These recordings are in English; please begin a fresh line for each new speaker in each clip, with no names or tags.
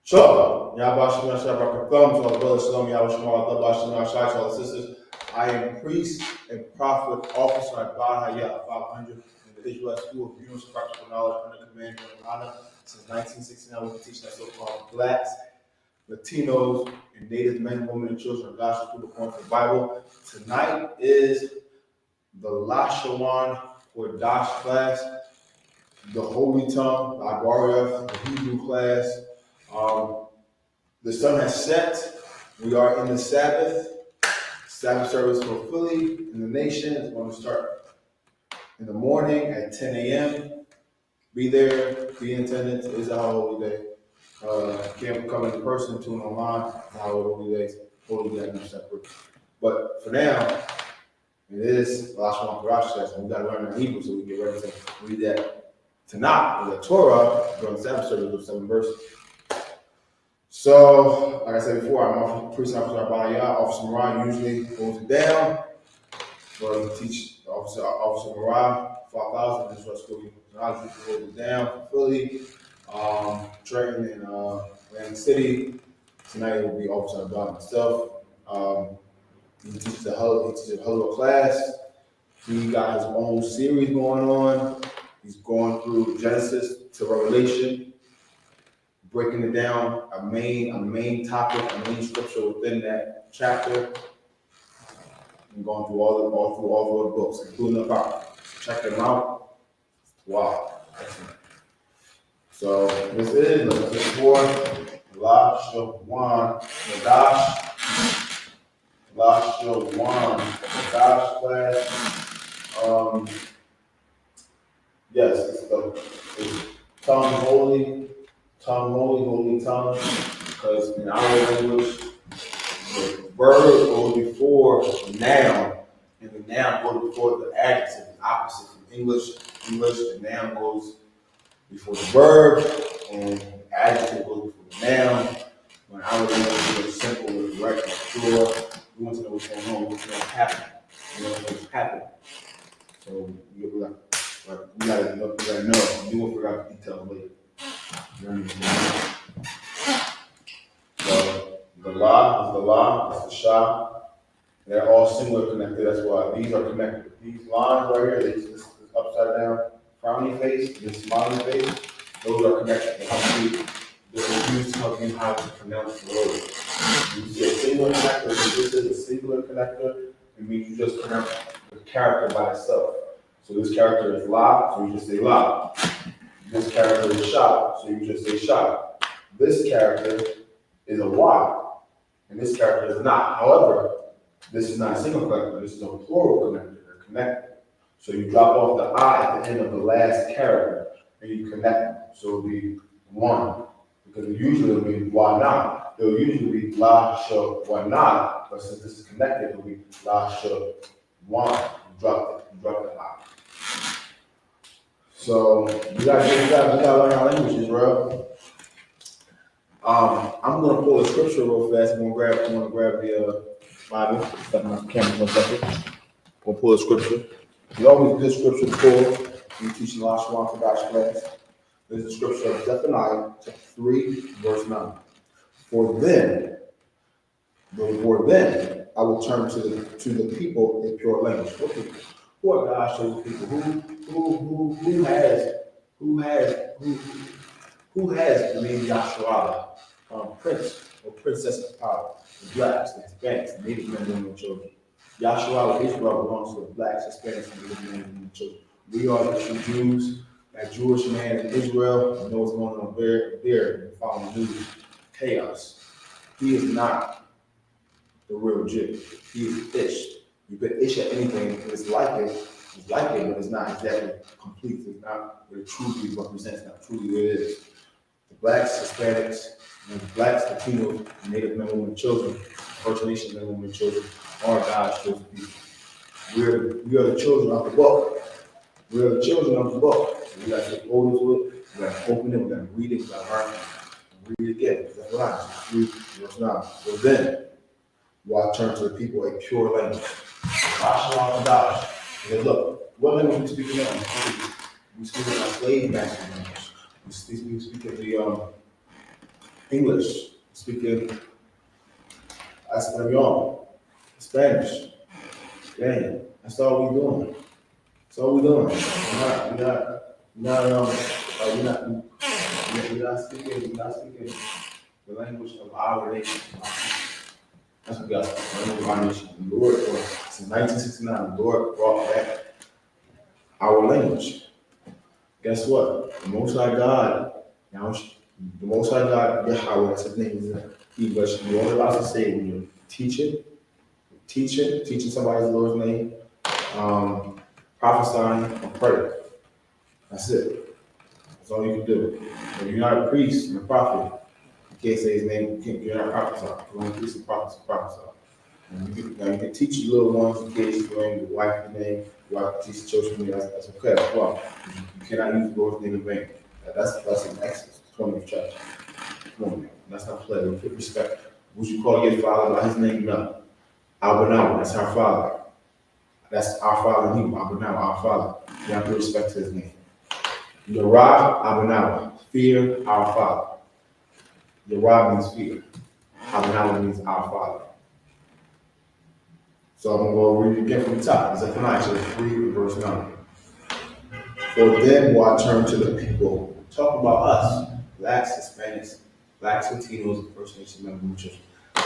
Sure. Yahweh Shem Yahshua Thumb to all the brothers, Shalom, Yahweh Shem Allah, Shem Yahshua to all the sisters. I am priest and prophet, officer at God Hayat 500 in the Israelite School of Universal Practical Knowledge under command of GEN.YAHANNA. Since 1969, we've been teaching that so-called blacks, Latinos, and Native men, women, and children of God through the according to the Bible. Tonight is the Lashawan Qadash class, the Holy Tongue, the Abaria, the Hebrew class. The sun has set. We are in the Sabbath. Sabbath service for Philly in the nation is going to start in the morning at 10 a.m. Be there, be in attendance. It is a holy day. Can't come in person, tune online. It's a holy day. Holy day, no separate. But for now, it is the Lashawan Qadash class, and we got to learn in Hebrew so we get ready to read that Tanakh, the Torah, during the Sabbath service with 7 verses. So, like I said before, I'm a priest officer at Banaya. Officer Mariah usually holds it down. So I teach Officer Mariah 5,000 in Israel School. I usually hold it down for Philly, Trenton, and Atlantic City. Tonight it will be Officer Abad myself. He teaches a hell class. He got his own series going on. He's going through Genesis to Revelation, breaking it down, a main topic, a main scripture within that chapter, and going through all the books, including the Bible. Check them out. Wow. So this is the fourth Lashawan Qadash class. Yes, it's tongue holy tongue, because in our language, the verb goes before the noun, and the noun goes before the adjective. It's opposite from English. The noun goes before the verb, and the adjective goes before the noun. When our language is simple, it's direct, it's pure. We want to know what's going on, what's going to happen. We want to know what's happening. So we gotta know. You will figure out the details later. So the la, it's the sha. They're all similar connected. That's why these are connected. These lines right here, this upside down frowny face, this smiling face, those are connected. They're used to help you how to pronounce the word. You see a singular connector, so this is a singular connector. It means you just pronounce the character by itself. So this character is la, so you just say la. This character is sha, so you just say sha. This character is a y, and this character is not. However, this is not a single connector, this is a plural connector. They're connected. So you drop off the I at the end of the last character, and you connect them. So it'll be one, because usually it'll be wa na. It'll usually be la sha wa na, but since this is connected, it'll be la sha one. You drop the I. So we gotta learn our languages, bro. I'm gonna pull a scripture real fast. I'm gonna grab the Bible. Got my camera 1 second. We'll pull a scripture. It's always a good scripture to pull when you're teaching Lashawan Qadash class. There's a scripture of Zephaniah, chapter 3, verse 9. For then I will turn to the people in pure language. What people? Who are God's chosen people? Who has the name Yahshua, prince or princess of power? The blacks, the Hispanics, the Native men, women, and children. Yahshua, Israel belongs to the blacks, Hispanics, and Native men, women, and children. We are the true Jews. That Jewish man in Israel, you know what's going on there, following the news, chaos. He is not the real Jew. He is Ish. You could Ish at anything, it's like it, but it's not exactly complete. It's not what it truly represents, not truly what it is. The blacks, Hispanics, Latinos, Native men, women, and children, First Nation men, women, and children are God's chosen people. We are the children of the book. We are the children of the book. So we got to take hold into it, we got to open it, we got to read it, we got to learn it. Read it again. That's what I read verse 9. So then, I turn to the people a pure language. Lashawan Qadash. And look, what language we speaking now? We speak in our slave master language. We speak in English, speaking Espanol, Spanish. Dang, that's all we doing. That's all we doing. We're not speaking the language of our nation. That's what we got. The language of our nation. The Lord, since 1969, the Lord brought back our language. Guess what? The Most High God, now the Most High God, Yahweh, that's his name, is English. You're only allowed to say when you're teaching somebody the Lord's name, prophesying, or praying. That's it. That's all you can do. If you're not a priest and a prophet, you can't say his name. You're not prophesying. You're only a priest and prophesy. And you can teach your little ones, the kids, your wife the name. You have to teach the children the name. That's okay as well. You cannot use the Lord's name in vain. That's in Exodus 20th chapter. Come on, man. That's not play. With respect. Would you call your father by his name? No. Abba, that's our father. That's our father in Hebrew. Abba, our father. You have to respect his name. Yerah, Abba, fear our father. Yerah means fear. Abba means our father. So I'm going to read it again from the top. Zephaniah chapter 3, verse 9. For then will I turn to the people. Talk about us, blacks, Hispanics, blacks, Latinos, and First Nation members.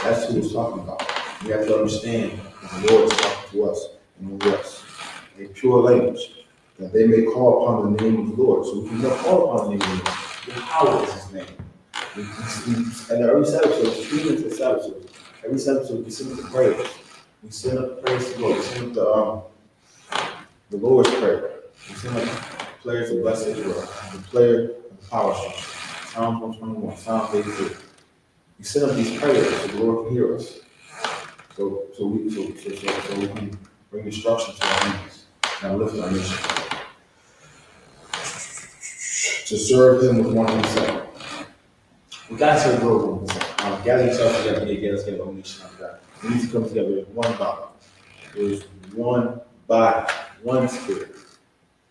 That's who it's talking about. We have to understand that the Lord is talking to us and to us. A pure language, that they may call upon the name of the Lord. So we can call upon the name of the Lord. Yahweh is his name. And every episode, even to episode, every episode we send up the prayers. We send up prayers to God. We send up the Lord's Prayer. We send up prayers of blessed Israel, the prayer of the power structure. Psalm 121, Psalm 82. We send up these prayers so the Lord can hear us. So we can bring instruction to our enemies and lift our nation. To serve him with 100%. We got to serve the Lord with 100%. Gather yourself together, let's get a nation after that. We need to come together as one body. There's one body, one spirit,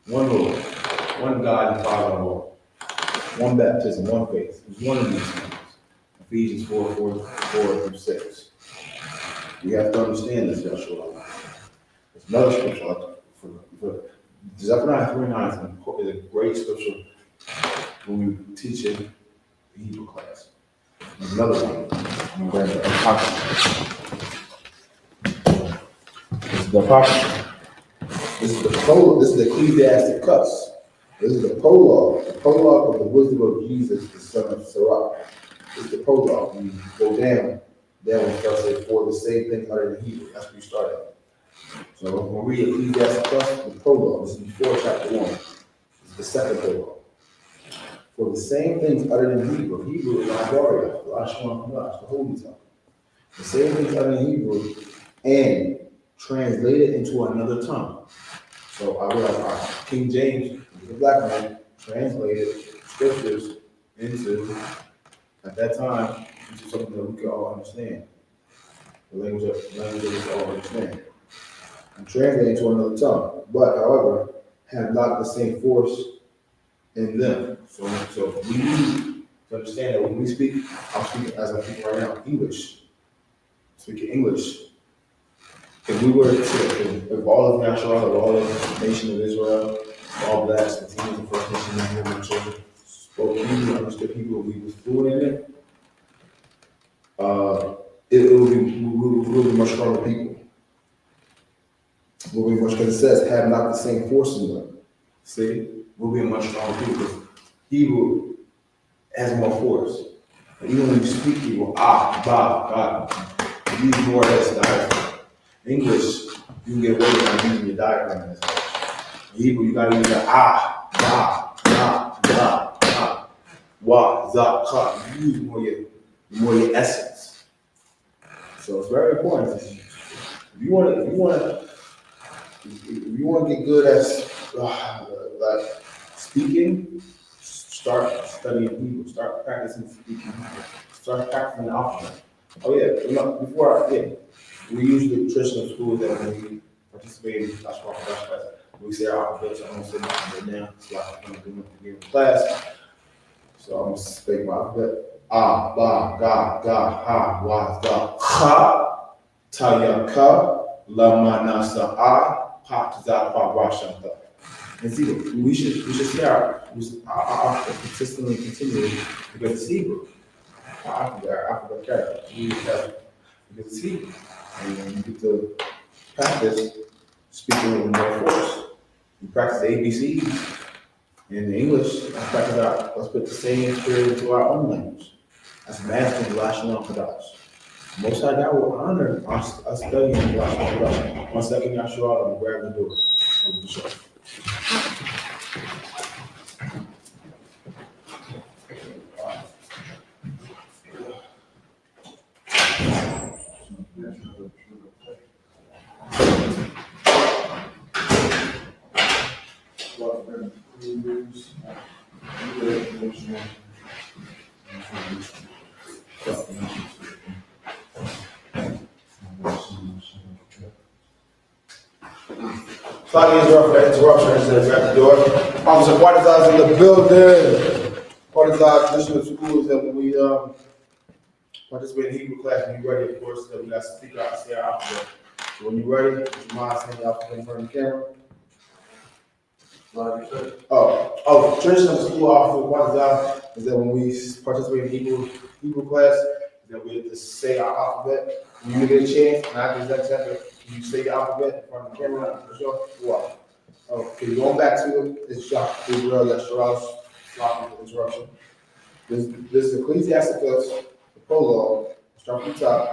one Lord, one God and Father and Lord, one baptism, one faith. There's one of these things. Ephesians 4:4-6. We have to understand this, Joshua. There's another scripture for Zephaniah 3:9 is a great scripture when we teach in the Hebrew class. There's another one. I'm going to the Apocrypha. This is the prologue. This is the Ecclesiastic cuts. This is the prologue of the wisdom of Jesus, the son of Sirach. This is the prologue. We go down we start saying, for the same thing uttered in Hebrew. That's where we started. So when we read Ecclesiastic cuts, the prologue. This is before chapter 1. This is the second prologue. For the same things uttered in Hebrew. Hebrew is Iberia, Lashawan, the holy tongue. The same things uttered in Hebrew and translated into another tongue. So I realized King James, the black man, translated scriptures into, at that time, into something that we could all understand. The language that we could all understand. And translated into another tongue. But, however, have not the same force in them. So we need to understand that when we speak, I'm speaking as I'm speaking right now, English. Speaking English. If we were to, if all of Yahshua, all of the nation of Israel, all blacks, Latinos, and First Nation members and children spoke Hebrew, understood Hebrew, we was fluent in it, we would be much stronger people. We'll be much, because it says, have not the same force in them. See? We'll be much stronger people, because Hebrew has more force. And even when you speak Hebrew, God, you use more S than English, you can get away with using your diaphragm as well. In Hebrew, you gotta use the You use more your essence. So it's very important. If you want to get good at like speaking, start studying Hebrew. Start practicing speaking Hebrew. Start practicing the alphabet. Oh yeah, we use the traditional schools that when we participate in Qadash class, we say our alphabet, so I'm going to say my alphabet now, so I can do my class. So I'm going to speak my alphabet. Ah, ba, ga, ha, wa, da, ha, tayaka, lamanasa, pa, za, pa, wa, shanta. It's Hebrew. We should say our consistently continually because it's Hebrew. I forgot character. We use character because it's Hebrew. And you get to practice speaking with more force. You practice the ABCs in English. Let's put the same spirit into our own language. That's mastering Lashawan Qadash. Most High God will honor us studying Lashawan Qadash. 1 second, y'all show out. I'm gonna grab the door. Sorry for the interruption. Grab the door. Officer Qadash in the building. Qadash traditional schools that when we participate in Hebrew class, when you're ready, of course, that we got to speak out and say our alphabet. So when you're ready, would you mind saying the alphabet in front of the camera? Traditional school officer Qadash is that when we participate in Hebrew class, that we have to say our alphabet. When you get a chance, and I just accept you say your alphabet in front of the camera, for sure. Wow. Okay, going back to it, it's Shock Israel, Lashawan, sorry for the interruption. This is Ecclesiasticus, the prologue, start from the top.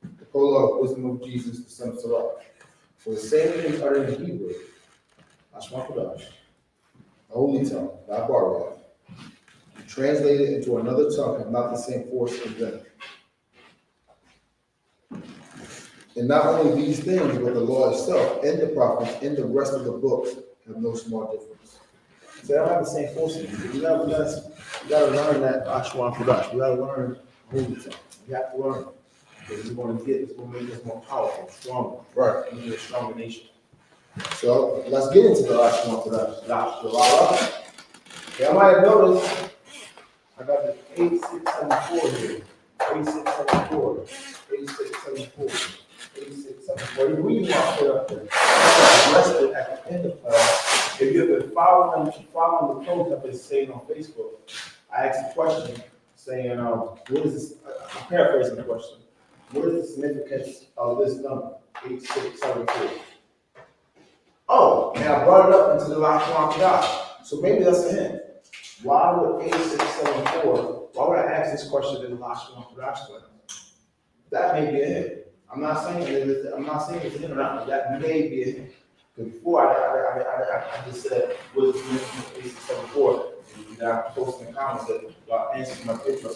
The prologue, wisdom of Jesus, the son of Sarah. So the same thing uttered in Hebrew, Lashawan Qadash, the holy tongue, not borrowed. Translated into another tongue have not the same force as them. And not only these things, but the law itself and the prophets and the rest of the books have no small difference. So they don't have the same force in you. You gotta learn that Lashawan Qadash. You gotta learn holy tongue. You have to learn it. Because it's going to make us more powerful, stronger. Right. We need a stronger nation. So let's get into the Lashawan Qadash. Okay, I might have noticed I got the 8674 here. 8674. 8674. 8674. The reason why I put up there, I addressed it at the end of class. If you've been following the post I've been saying on Facebook, I asked a question saying, what is this? I'm paraphrasing the question. What is the significance of this number, 8674? Oh, and I brought it up into the Lashawan Qadash. So maybe that's a hint. Why would 8674, why would I ask this question in the Lashawan Qadash class? That may be a hint. I'm not saying it's a hint or not, but that may be a hint. Because before I just said, what is the significance of 8674? And I posted in the comments that y'all answered my picture.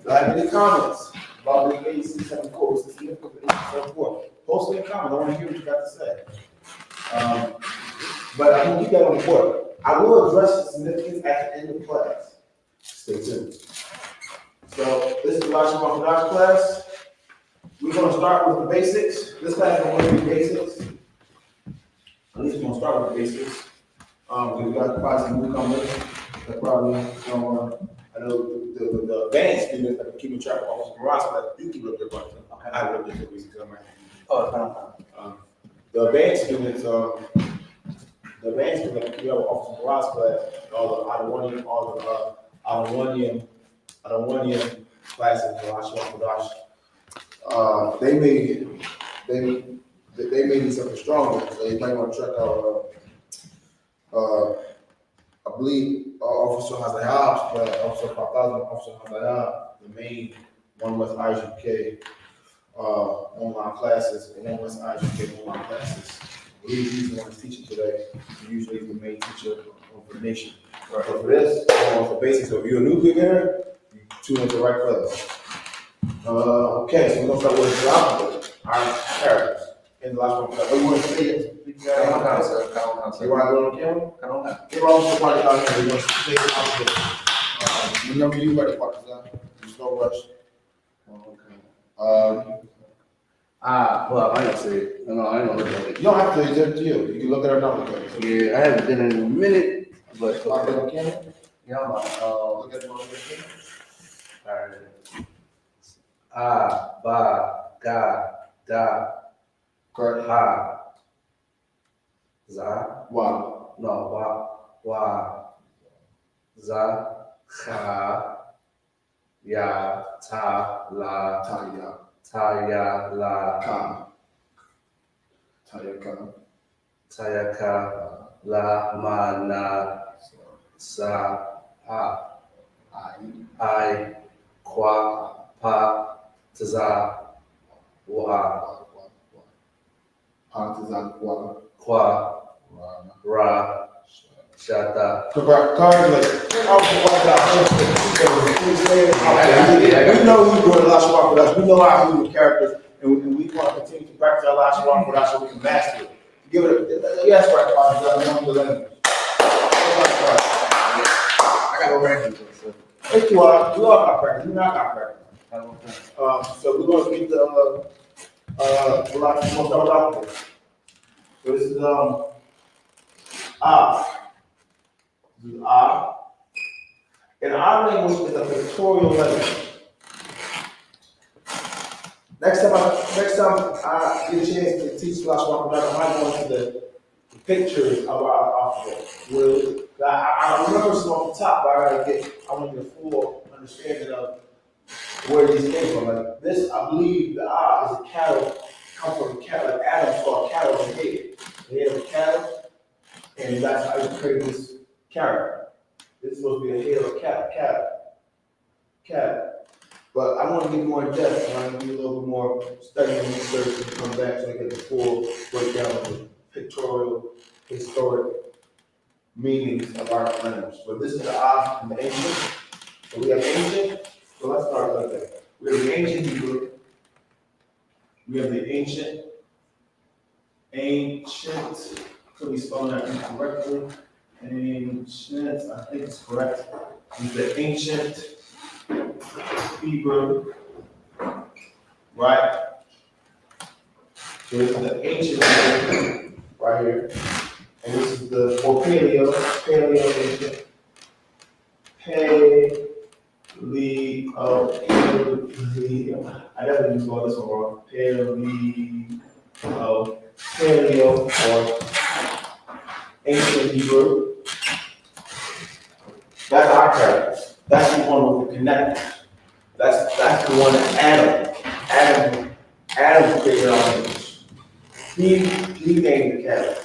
Do I have any comments about the 8674? What's the significance of 8674? Post in the comments. I want to hear what you got to say. But I'm going to keep that on the board. I will address the significance at the end of class. Stay tuned. So this is the Lashawan Qadash class. We're going to start with the basics. This class is going to be basics. At least we're going to start with the basics. We got probably some newcomers that probably I know the advanced students that are keeping track of Officer Mirage, but you keep up their question. I have up there for basics. The advanced students, that keep up with Officer Mirage class, all the Adawanian classes, the Lashawan Qadash, they may be something stronger, so you might want to check out. I believe Officer Hazayab, Officer Fataz, Officer Hazayab, the main One West I.S.U.P.K. Online classes, and One West I.S.U.P.K. online classes. I believe he's the one who's teaching today. Usually he's the main teacher of the nation. Right. So for this, for basics, so if you're a new beginner, you tune into the right class. Okay, so we're going to start with the alphabet. Our characters in the last one. Oh, you want to say it? You want to go on camera? Give all the party out here. You want to say the alphabet. Remember, you ready, Partizan. There's no rush.
Well, I ain't say it. No, I ain't gonna look at it.
You don't have to, it's up to you. You can look at it or not look at it.
Yeah, I haven't been in a minute, but
On camera?
yeah,
Look at it on the camera.
A, Ba, Ga, Da,
Correct.
Ha, Za,
Wow.
no, Wa, Za, Ha, Ya, Ta, La,
Taya.
Ta, Ya, La,
Ka. Tayaka.
Tayaka, La, Ma, Na, Sa, Ha, I, Kwa, Pa, Tza, Wa,
Partizan.
Kwa, Ra, Shata.
Congratulations. We know we doing Lashawan for us. We know our movie characters, and we want to continue to practice our Lashawan for us so we can master it. Give it a yes, right, Father. The language.
I got a record.
Thank you all. We all got practice. We not got practice. So we're going to get the Lashawan started out there. So this is ah. This is ah. And our language is a pictorial language. Next time I get a chance to teach Lashawan, I might go into the pictures of our alphabet. I remember some off the top, but I want to get a full understanding of where these came from. Like this, I believe the is a cattle, comes from cattle. Like Adam saw cattle in the head. The head of a cattle, and that's how he created this character. This is supposed to be a head of cattle. But I want to get more in depth, and I want to do a little bit more study and research and come back so I get the full breakdown of the pictorial, historic meanings of our language. But this is the and the ancient. So we have ancient. So let's start like that. We have the ancient Hebrew. We have the ancient. Could be spelling that incorrectly. Ancient, I think it's correct. It's the ancient Hebrew, right? So this is the ancient Hebrew right here. And this is the, or paleo ancient. I never use all this one wrong. Paleo, or ancient Hebrew. That's our character. That's the one with the connectors. That's the one that Adam created our image. He named the character.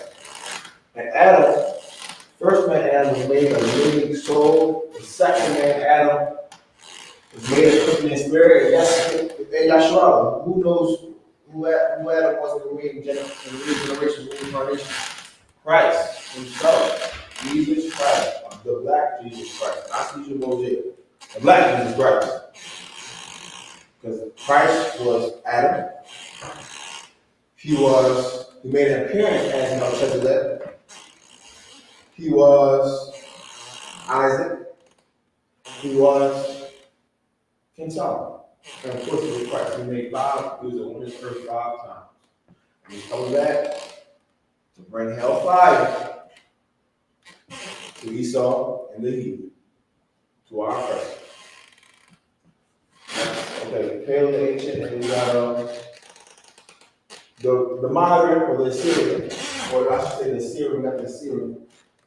And Adam, first man Adam was made of living soul. The second man Adam was made of quickening spirit. And that's Yahshua. Who knows who Adam was in the regeneration, reincarnation? Christ himself. Jesus Christ. The black Jesus Christ. Not Jesus Mosaic. The black Jesus Christ. Because Christ was Adam. He made an appearance as Melchizedek. He was Isaac. He was King Solomon. And of course, he was Christ. He was on his first 5 times. And he's coming back to bring hellfire to Esau and the heathen, to our presence. Okay, Paleo ancient, and we got the modern, or the Assyrian, or I should say the Assyrian, not the Assyrian,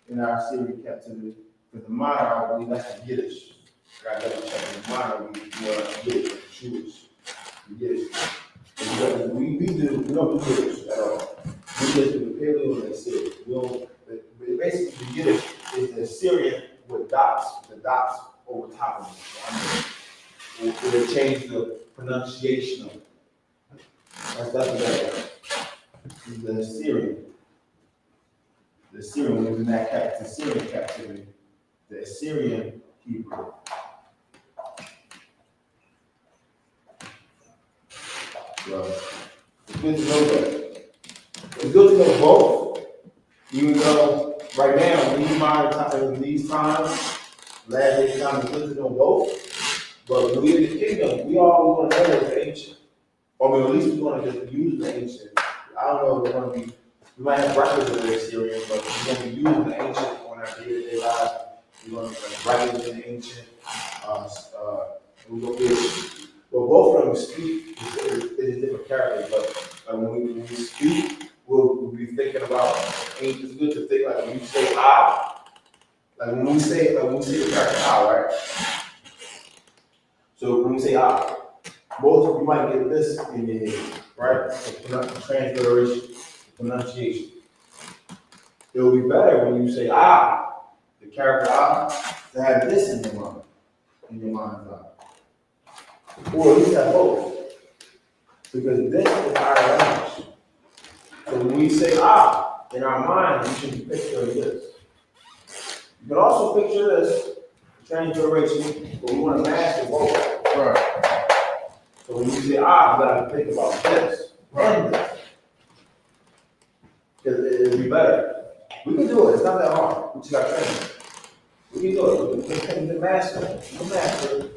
in our Assyrian captivity. Because the modern, I believe that's the Yiddish. I got to check. The modern, we Yiddish, Jewish, Yiddish. We don't do Yiddish at all. We just do the Paleo and the Assyrian. Basically, the Yiddish is the Assyrian with dots, the dots over top of it. They change the pronunciation of it. That's what that is. The Assyrian. The Assyrian was in that Assyrian captivity. The Assyrian Hebrew. Well, it's good to know that. It's good to know both. Even though right now, in these times, last days time, it's good to know both. But when we in the kingdom, we all want to know the ancient. Or at least we want to just use the ancient. I don't know if we're going to be, we might have records of the Assyrian, but we're going to be using the ancient on our day-to-day lives. We're going to write in the ancient We go through it. Well, both of them speak is a different character, but when we speak, we'll be thinking about. It's good to think like when you say I, like when we say the character I, right? So when we say I, most of you might get this in your head, right? The transliteration, pronunciation. It will be better when you say I, the character I, to have this in your mind's eye. Or at least have both. Because this is our language. So when we say I, in our mind, we should be picturing this. You can also picture this, transliteration, but we want to master both.
Right.
So when you say I, you gotta think about this and this. Because it'll be better. We can do it, it's not that hard. We just got training. We can do it. We can master it. We can master it.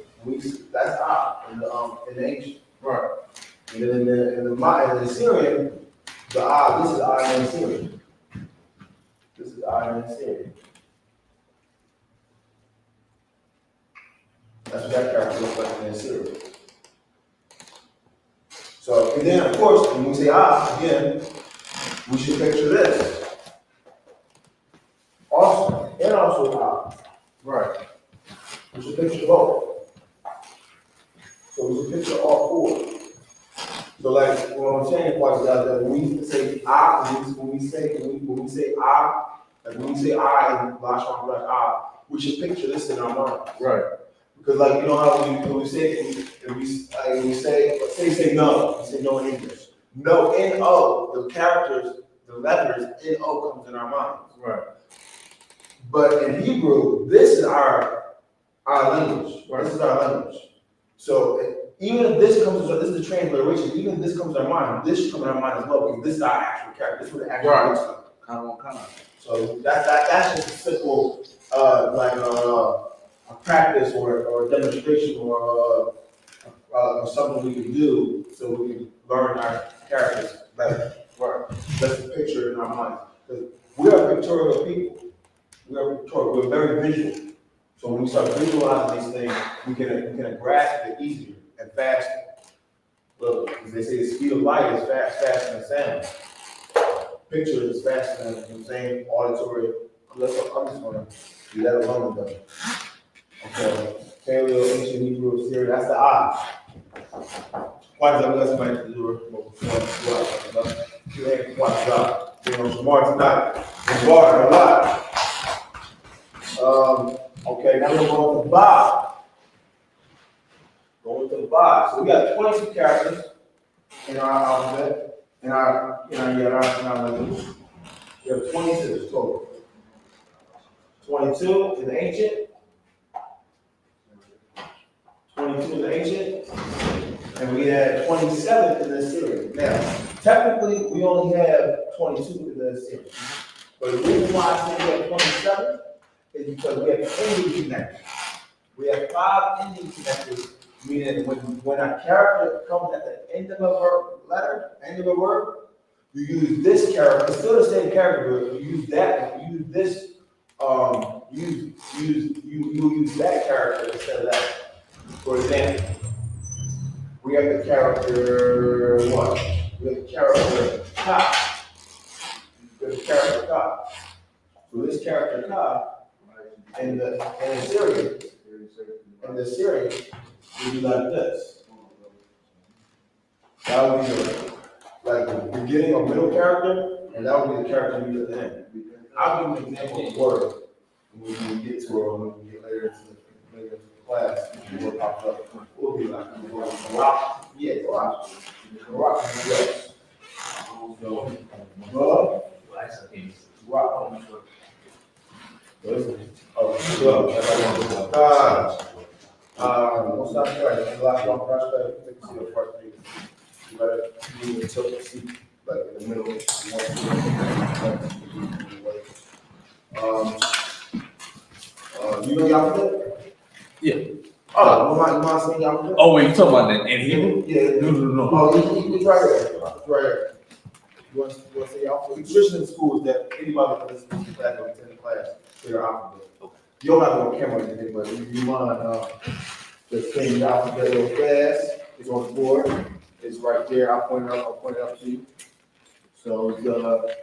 That's I in the ancient.
Right.
And then in the Syrian, the I, this is I in the Syrian. This is I in the Syrian. That's what that character looks like in the Syrian. So, and then of course, when we say I, again, we should picture this. Also, and also I.
Right.
We should picture both. So we should picture all four. So like what I'm saying, quite that when we say I, when we say I, like when we say I in Lashawan I, we should picture this in our mind.
Right.
Because like you know how when we say say no, we say no in English. No, N-O, the characters, the letters N-O comes in our minds.
Right.
But in Hebrew, this is our language.
Right.
This is our language. So even if this comes, this is the transliteration, even if this comes in our mind, this should come in our mind as well, because this is our actual character. This is what it actually looks like.
Kind of.
So that's just a simple a practice or a demonstration or something we can do so we can learn our characters better. Right. That's a picture in our minds. Because we are pictorial people. We are pictorial. We're very visual. So when we start visualizing these things, we can grasp it easier and faster. Look, as they say, the speed of light is faster than sound. Picture is faster than saying auditory. I'm just gonna do that alone though. Okay. Paleo, ancient Hebrew, Syrian, that's the I. Why does that somebody to do it? You ain't watch out. You know, tomorrow tonight. In water a lot. Okay, now we're going to the Bob. Going to the Bob. So we got 22 characters in our alphabet, in our language. We have 26 total. 22 in the ancient. 22 in the ancient. And we had 27 in the Syrian. Now, technically, we only have 22 in the Syrian. But the reason why I say we have 27 is because we have ending connectors. We have 5 ending connectors, meaning when a character comes at the end of a letter, end of a word, you use this character. It's still the same character, but you use that. You use this. You use that character instead of that. For example, we have the character what? We have the character Ka. We have the character Ka. So this character Ka in the Syrian, would be like this. That would be like the beginning or middle character, and that would be the character we at the end. I'll give you an example of a word when we get to it, when we get later into the class, the word pops up. We'll be like rock. Yeah, rock. Rock. Yes. So, rock. What's that right? The last one, prospect, take a seat apart. You better move and tilt the seat like in the middle. You know Yahweh?
Yeah.
Oh, you mind saying Yahweh?
Oh, wait, you talking about that in Hebrew?
Yeah.
No.
Oh, it's right here. It's right here. You want to say Yahweh? The tradition in school is that anybody that listens to the class or attend the class, say your alphabet. You don't have to go on camera or anything, but you mind Just came out together real fast. It's on the board. It's right there. I'll point it up to you. So the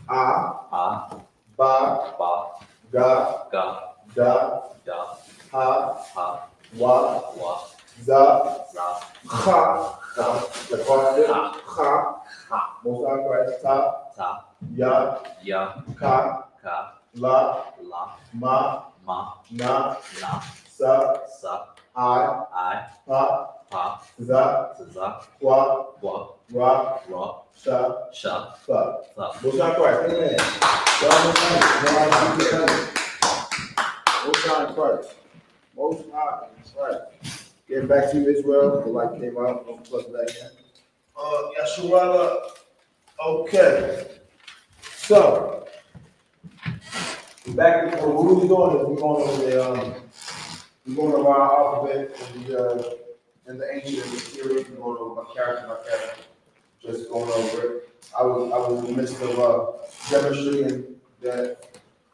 A,
Ba,
Ba,
Ga,
Ga,
Da,
Da,
Ha,
Ha,
Wa,
Wa,
Za,
Za,
Cha, the Father,
Ha,
Ha,
Ha,
Most High Christ, Ta,
Ta,
Ya,
Ya,
Ka,
Ka,
La,
La,
Ma,
Ma,
Na,
Na,
Sa,
Sa,
I,
I,
Pa,
Pa,
Za,
Za,
Wa,
Wa,
Ra,
Ra,
Sha,
Sha,
Fa.
Fa.
Most High Christ, amen. Most High Christ. Most High Christ. Getting back to you, Israel. The light came out. I'm plug it back in. Yeshua. Okay. So, back to what we're doing is we're going over we're going over our alphabet in the ancient and the series. We're going over by character. Just going over it. I was in the midst of demonstrating that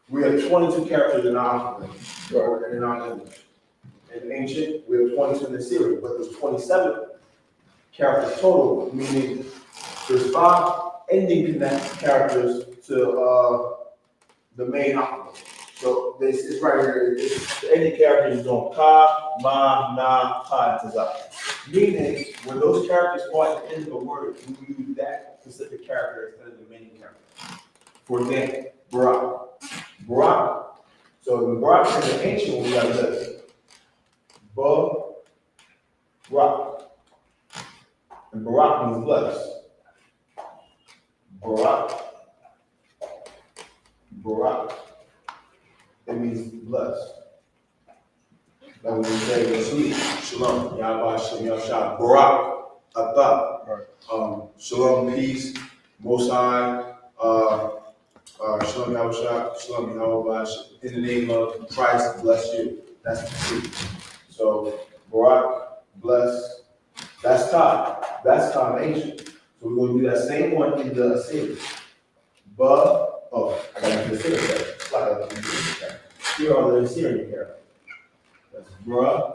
we have 22 characters in our alphabet, or in our language. In ancient, we have 22 in the series, but there's 27 characters total, meaning there's 5 ending characters to the main alphabet. So this is right here. The ending characters is on ka, ma, na, ha, and tazah. Meaning, when those characters fall at the end of a word, we use that specific character instead of the main character. For example, Barak. Barak. So the Barak in the ancient, we got this. Barak. And Barak means blessed. Barak. Barak. It means blessed. Like when we say sweet, shalom, Yahweh Shem Yahshua, Barak, Atah, shalom, peace, Most High, shalom, Yahweh, shalom, Yahweh, in the name of Christ, bless you. That's the truth. So, Barak, bless, that's time. That's combination. So we're going to do that same one in the series. I got to do the series character. It's like a character. Here are the Assyrian characters. That's Ra,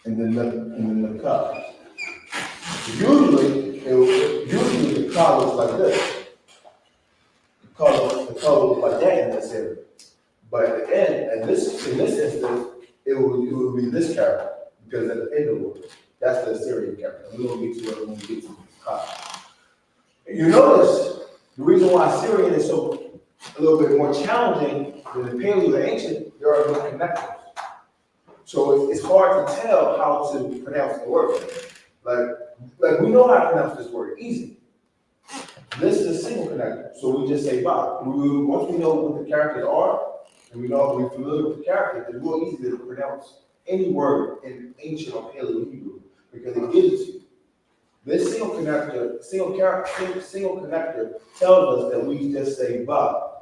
and then the cup. Usually the car looks like this. The car looks like that in this area. But at the end, in this instance, it will be this character, because at the end of the word, that's the Assyrian character. We won't get to it when we get to the car. You notice the reason why Assyrian is so a little bit more challenging than the Paleo, the ancient, there are no connectors. So it's hard to tell how to pronounce the word. Like we know how to pronounce this word, easy. This is a single connector, so we just say Ba. Once we know what the characters are, and we're familiar with the characters, it's real easy to pronounce any word in ancient or Paleo Hebrew because it gives it to you. This single connector tells us that we just say Ba.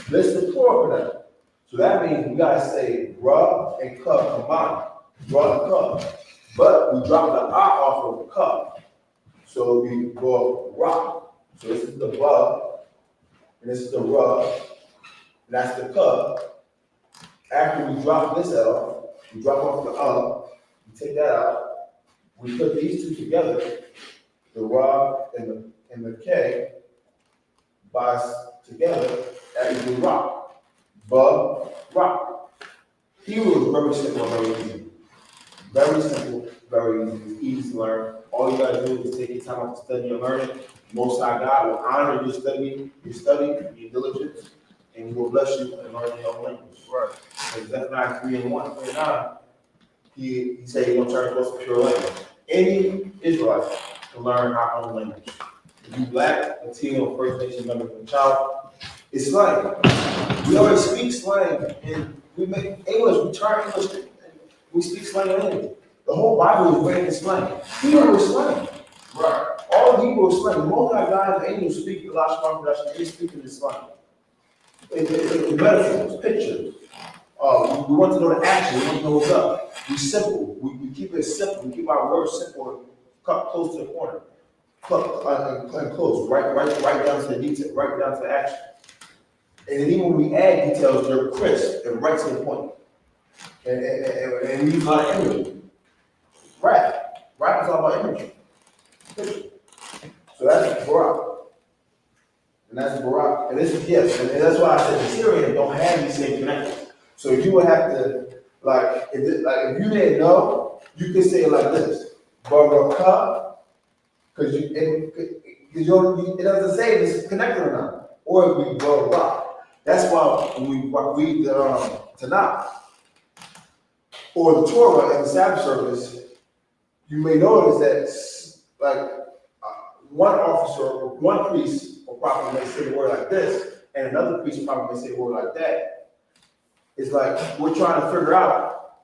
This is the plural connector. So that means we gotta say Ra and Ka combined. Ra and Ka. But we drop the I off of the Ka. So we go Ra. So this is the Ba, and this is the Ra, and that's the Ka. After we drop this out, we drop off the we take that out, we put these two together, the Ra and the K, together, that equals Ra. Ba, Ra. Hebrew is very simple, very easy. Very simple, very easy. It's easy to learn. All you gotta do is take your time out to study and learn it. Most High God will honor your study, your diligence, and He will bless you in learning your own language. Right. So Zephaniah 3:1-9, he said He's gonna turn us to pure language. Any Israelite can learn our own language. If you Black, Latino, First Nation member from child, it's slang. We already speak slang, and we make English, we turn English, and we speak slang in English. The whole Bible is written in slang. Hebrew is slang. Right. All of Hebrew is slang. Most of God and angels speak the Lashawan, Qadash, they speak in slang. It's metaphors, pictures. We want to know the action, we want to know what's up. We're simple. We keep it simple. We keep our words simple and cut close to the corner. Cut close, right down to the detail, right down to the action. And then even when we add details, they're crisp and right to the point. And we use a lot of imagery. Rap. Rap is all about imagery. So that's Barak. And that's Barak. And this is, yes, and that's why I said the Syrian don't have these same connections. So you would have to, if you didn't know, you could say it like this. Barakah, because it doesn't say if it's connected or not. Or it would be Barak. That's why when we read the Tanakh, or the Torah and the Sabbath service, you may notice that one officer or one priest or prophet may say the word like this, and another priest or prophet may say the word like that. It's like we're trying to figure out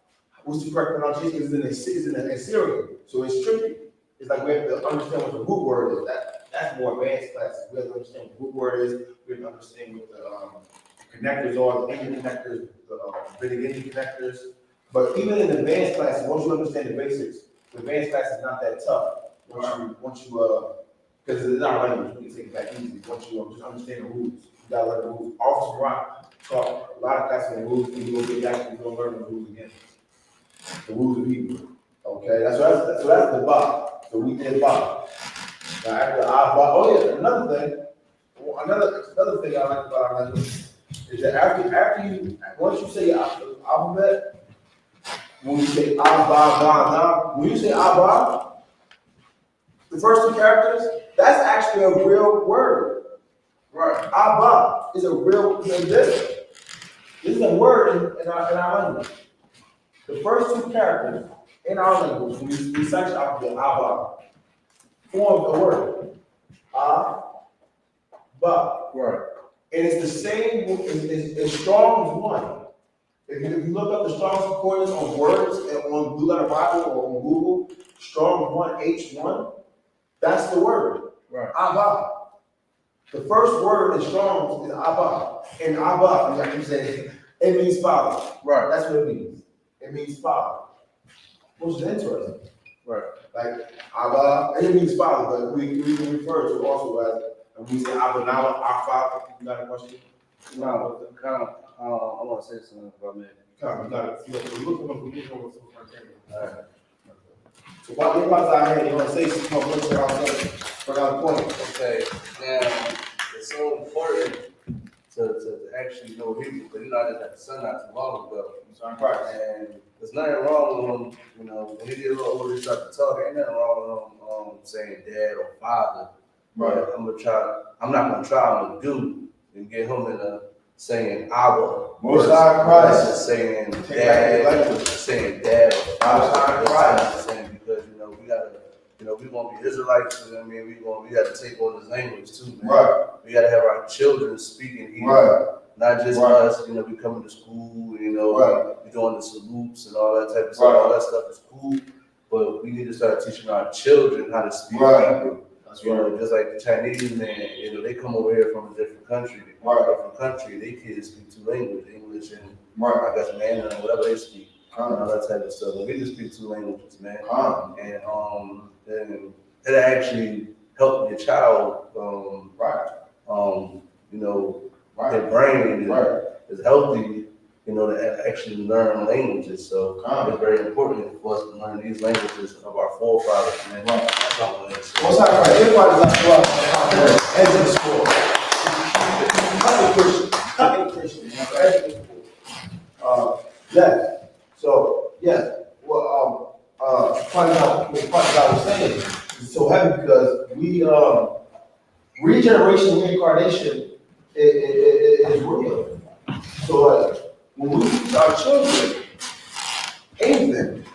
what's the correct pronunciation. It's in Assyrian, so it's tricky. It's like we have to understand what the root word is. That's more advanced classes. We have to understand what the root word is. We have to understand what the connectors are, the Indian connectors, the Indian connectors. But even in advanced classes, once you understand the basics, the advanced class is not that tough. Once you because it's not language, we can take it back easy. Once you just understand the rules, you gotta learn the rules. Officer Rock taught a lot of classes on the rules, and you're gonna learn the rules again. The rules of Hebrew. Okay, that's the Ba. So we did Ba. Now after another thing I like about our language is that once you say alphabet. When we say Abba, when you say Abba, the first two characters, that's actually a real word. Right. Abba is a real thing. This is a word in our language. The first two characters in our language, when we search alphabet, Abba, form a word. Abba. Right. And it's the same, it's strong as one. If you look up the Strong's Concordance on words on Blue Letter Bible or on Google, Strong 1 H1, that's the word. Right. Abba. The first word in Strong's is Abba. And Abba, like you said, it means father. Right. That's what it means. It means father. Which is interesting. Right. Like Abba, it means father, but we can refer to it also as, and we say Abba now, our father. You got a question?
No, I want to say something about me.
You got it. You look over All right. So while everybody's out here, you want to say something for our point?
Okay. Now, it's so important to actually know Hebrew, because I just had a son not too long ago. And there's nothing wrong with him, when he get a little older, he start to talk. Ain't nothing wrong with him saying dad or father. Right. I'm not gonna try to do and get him in a saying Abba.
Most High Christ.
Saying dad or father. Saying because we gotta we want to be Israelites. We gotta take on this language too, man. Right. We gotta have our children speaking Hebrew. Right. Not just us. We coming to school. We doing the salutes and all that type of stuff. All that stuff is cool, but we need to start teaching our children how to speak Hebrew. Just like the Chinese man, they come over here from a different country. They kids speak two languages, English and I guess Mandarin or whatever they speak. All that type of stuff. But we just speak two languages, man. And it actually help your child. Their brain is healthy. To actually learn languages. So it's very important for us to learn these languages of our forefathers, man. That's all I'm saying.
Most High Christ, everybody's like, well, exit school. Yes. So, yes. Well, funny how I was saying, it's so heavy because regeneration, reincarnation is real. So, when we teach our children anything,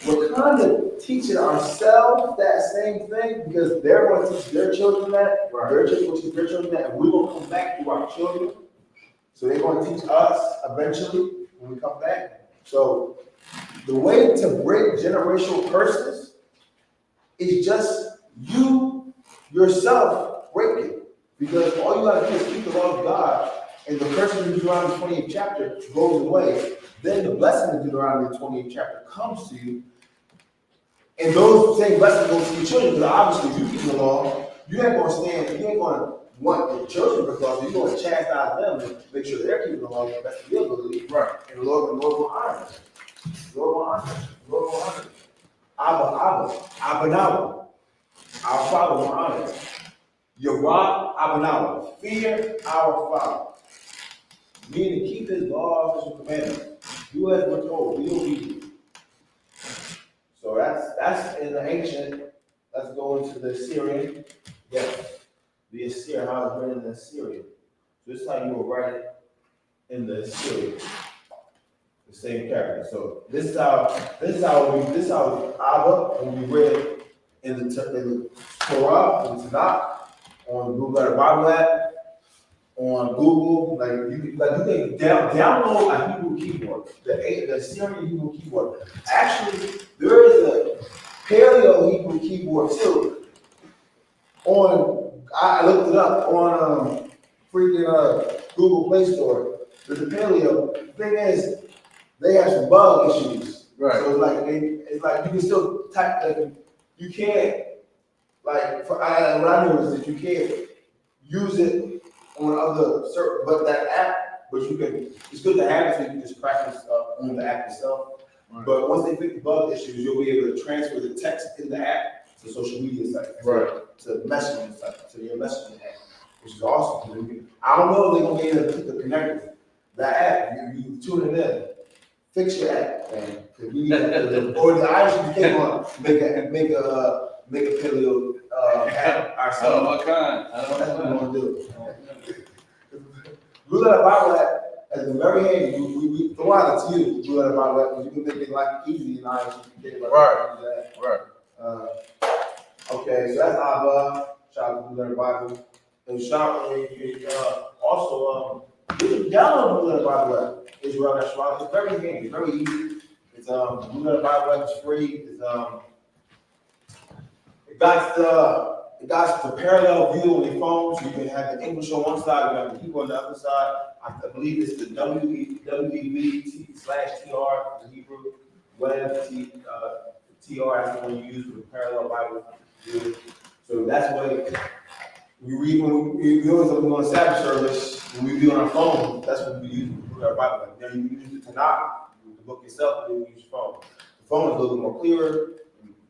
we're kind of teaching ourselves that same thing because they're going to teach their children that, their children will teach their children that, and we're going to come back to our children. So they're going to teach us eventually when we come back. So the way to break generational curses is just you yourself break it. Because all you got to do is keep the law of God. And the curse in Deuteronomy 28th chapter goes away. Then the blessing in Deuteronomy 28th chapter comes to you. And those same blessings go to your children. Because obviously, if you keep the law, you ain't going to stand. You ain't going to want your children because you're going to chastise them and make sure they're keeping the law to the best of your ability.
Right.
And the Lord will honor them. The Lord will honor them. The Lord will honor them. Abba now. Our Father will honor them. Yerah Abba, fear our Father. Meaning keep his laws and commandments. Do as we're told, be obedient. So that's in the ancient. Let's go into the Assyrian. Yes. The Assyrian, how it's written in the Assyrian. So this is how you will write it in the Assyrian. The same character. So this is how Abba when we read it in the Torah, in the Tanakh, on Google Bible app, on Google, you can download a Hebrew keyboard, the Assyrian Hebrew keyboard. Actually, there is a Paleo Hebrew keyboard too. I looked it up on Google Play Store. There's a Paleo. The thing is, they have some bug issues.
Right.
So it's like you can still type. You can't what I noticed is that you can't use it on other certain, but that app, but you can. It's good to have it so you can just practice on the app itself. Right. But once they fix the bug issues, you'll be able to transfer the text in the app to social media sites, right? To messaging sites, to your messaging app, which is awesome. I don't know if they're gonna be able to put the connector. That app, you tune it in, fix your app, man. Or the I.S.U.K one, make a paleo app ourselves. That's what we're gonna do. Blue Letter Bible app at the very end, we throw out to you, Blue Letter Bible app, because you can make it like easy and I.S.U.K.
Right.
Okay, so that's Abba. Shout out to Blue Letter Bible. And also, you can download Blue Letter Bible app. Israel Lashawan. It's very handy. It's very easy. It's Blue Letter Bible app is free. It got the parallel view on your phone, so you can have the English on one side, you have the Hebrew on the other side. I believe it's the WEV/TR, the Hebrew web TR. That's the one you use for the parallel Bible view. So that's what we read when we always go on Sabbath service. When we be on our phone, that's what we use for our Bible. Now you use the Tanakh, the book yourself, and then you use your phone. The phone is a little more clearer.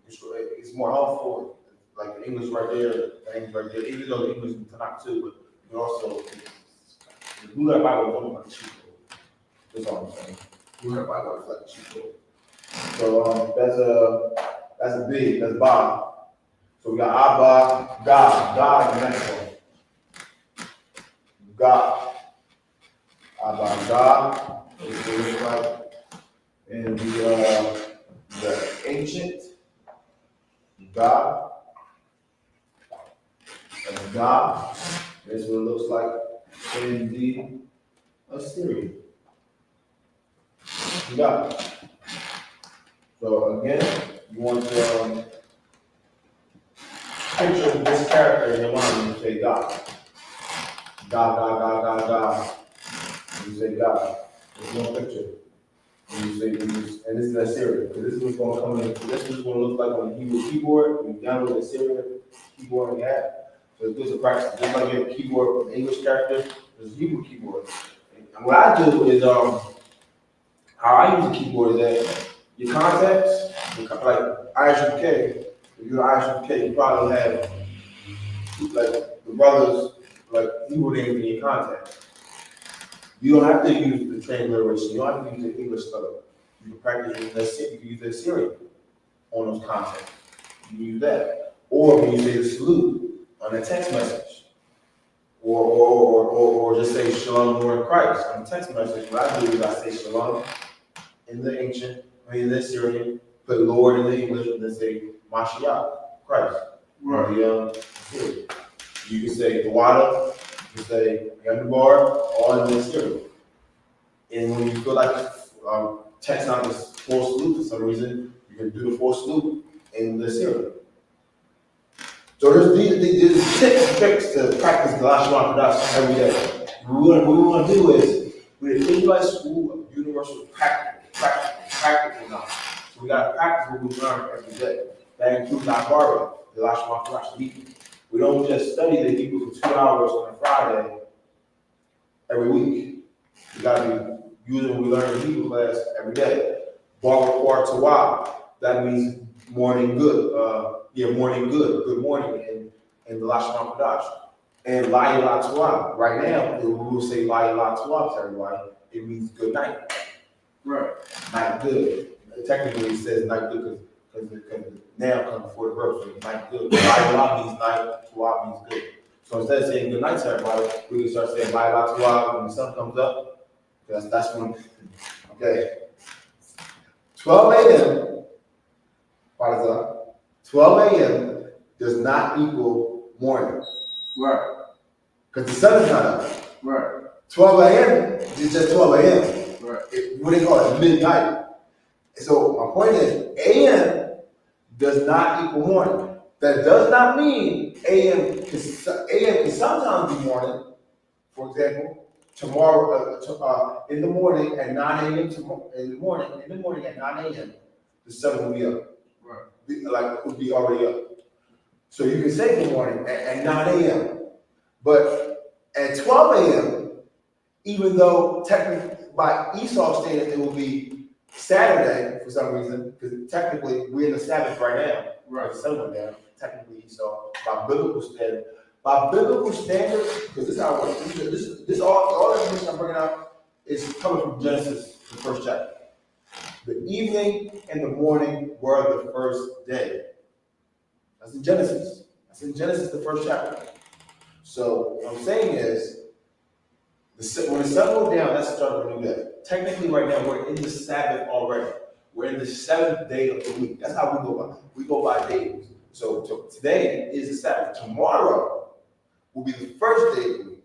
It's more helpful. Like the English right there, the English right there. Even though the English is Tanakh too, but also the Blue Letter Bible is almost like a cheat code. That's all I'm saying. Blue Letter Bible is like a cheat code. So that's Bob. So we got Abba, God is the next one. God. Abba, God. It's what it looks like. And the ancient God. And God. That's what it looks like in the Assyrian. God. So again, you want to picture this character in your mind when you say God. God. When you say God. There's one picture. When you say, and this is Assyria. So this is what's going to come in. This is what it looks like on the Hebrew keyboard. When you download the Assyria keyboard on the app. So it's good to practice. Just like you have a keyboard for the English character, there's a Hebrew keyboard. And what I do is, how I use the keyboard is that your contacts, like I.S.U.K, if you're I.S.U.K, you probably have like the brothers, like Hebrew names in your contacts. You don't have to use the transliteration. You don't have to use the English spelling. You can practice you can use the Assyrian on those contacts. You can use that. Or when you say the salute on a text message. Or just say Shalom, Lord in Christ on a text message. What I do is I say Shalom in the Assyrian, put Lord in the English, and then say Mashiach, Christ. Right. You can say Tawada, you can say Yandabar, all in the Assyrian. And when you feel like text on this full salute for some reason, you can do the full salute in the Assyrian. So there's tips and tricks to practice the Lashawan Qadash every day. What we want to do is, we're an Israelite school of universal practical knowledge. So we got to practice what we learn every day. That includes our barber, the Lashawan Qadash meeting. We don't just study the Hebrew for 2 hours on a Friday every week. We gotta be using what we learn in Hebrew class every day. Baruch Tawab, that means morning good. Morning good, good morning in the Lashawan Qadash. And Layla Tawab, right now, we will say Layla Tawab to everybody. It means good night.
Right.
Night good. Technically, it says night good because the noun comes before the verb, so night good. Layla means night, Tawab means good. So instead of saying good night to everybody, we can start saying Layla Tawab when the sun comes up. That's when, okay. 12 a.m. What is that? 12 a.m. does not equal morning.
Right.
Because the sun is not up.
Right.
12 a.m. is just 12 a.m.
Right.
What do they call it? Midnight. So my point is, a.m. does not equal morning. That does not mean a.m. can sometimes be morning. For example, tomorrow, in the morning at 9 a.m. In the morning at 9 a.m. the sun will be up. Right. Like it would be already up. So you can say good morning at 9 a.m. But at 12 a.m., even though technically by Esau standard it will be Saturday for some reason, because technically we're in the Sabbath right now. Right. The sun went down. Technically Esau, by biblical standard. By biblical standard, because this is how it works. This all information I'm bringing out is coming from Genesis, the first chapter. The evening and the morning were the first day. That's in Genesis. That's in Genesis, the first chapter. So what I'm saying is, when the sun goes down, that's the start of a new day. Technically, right now, we're in the Sabbath already. We're in the 7th day of the week. That's how we go by. We go by days. So today is the Sabbath. Tomorrow will be the first day of the week.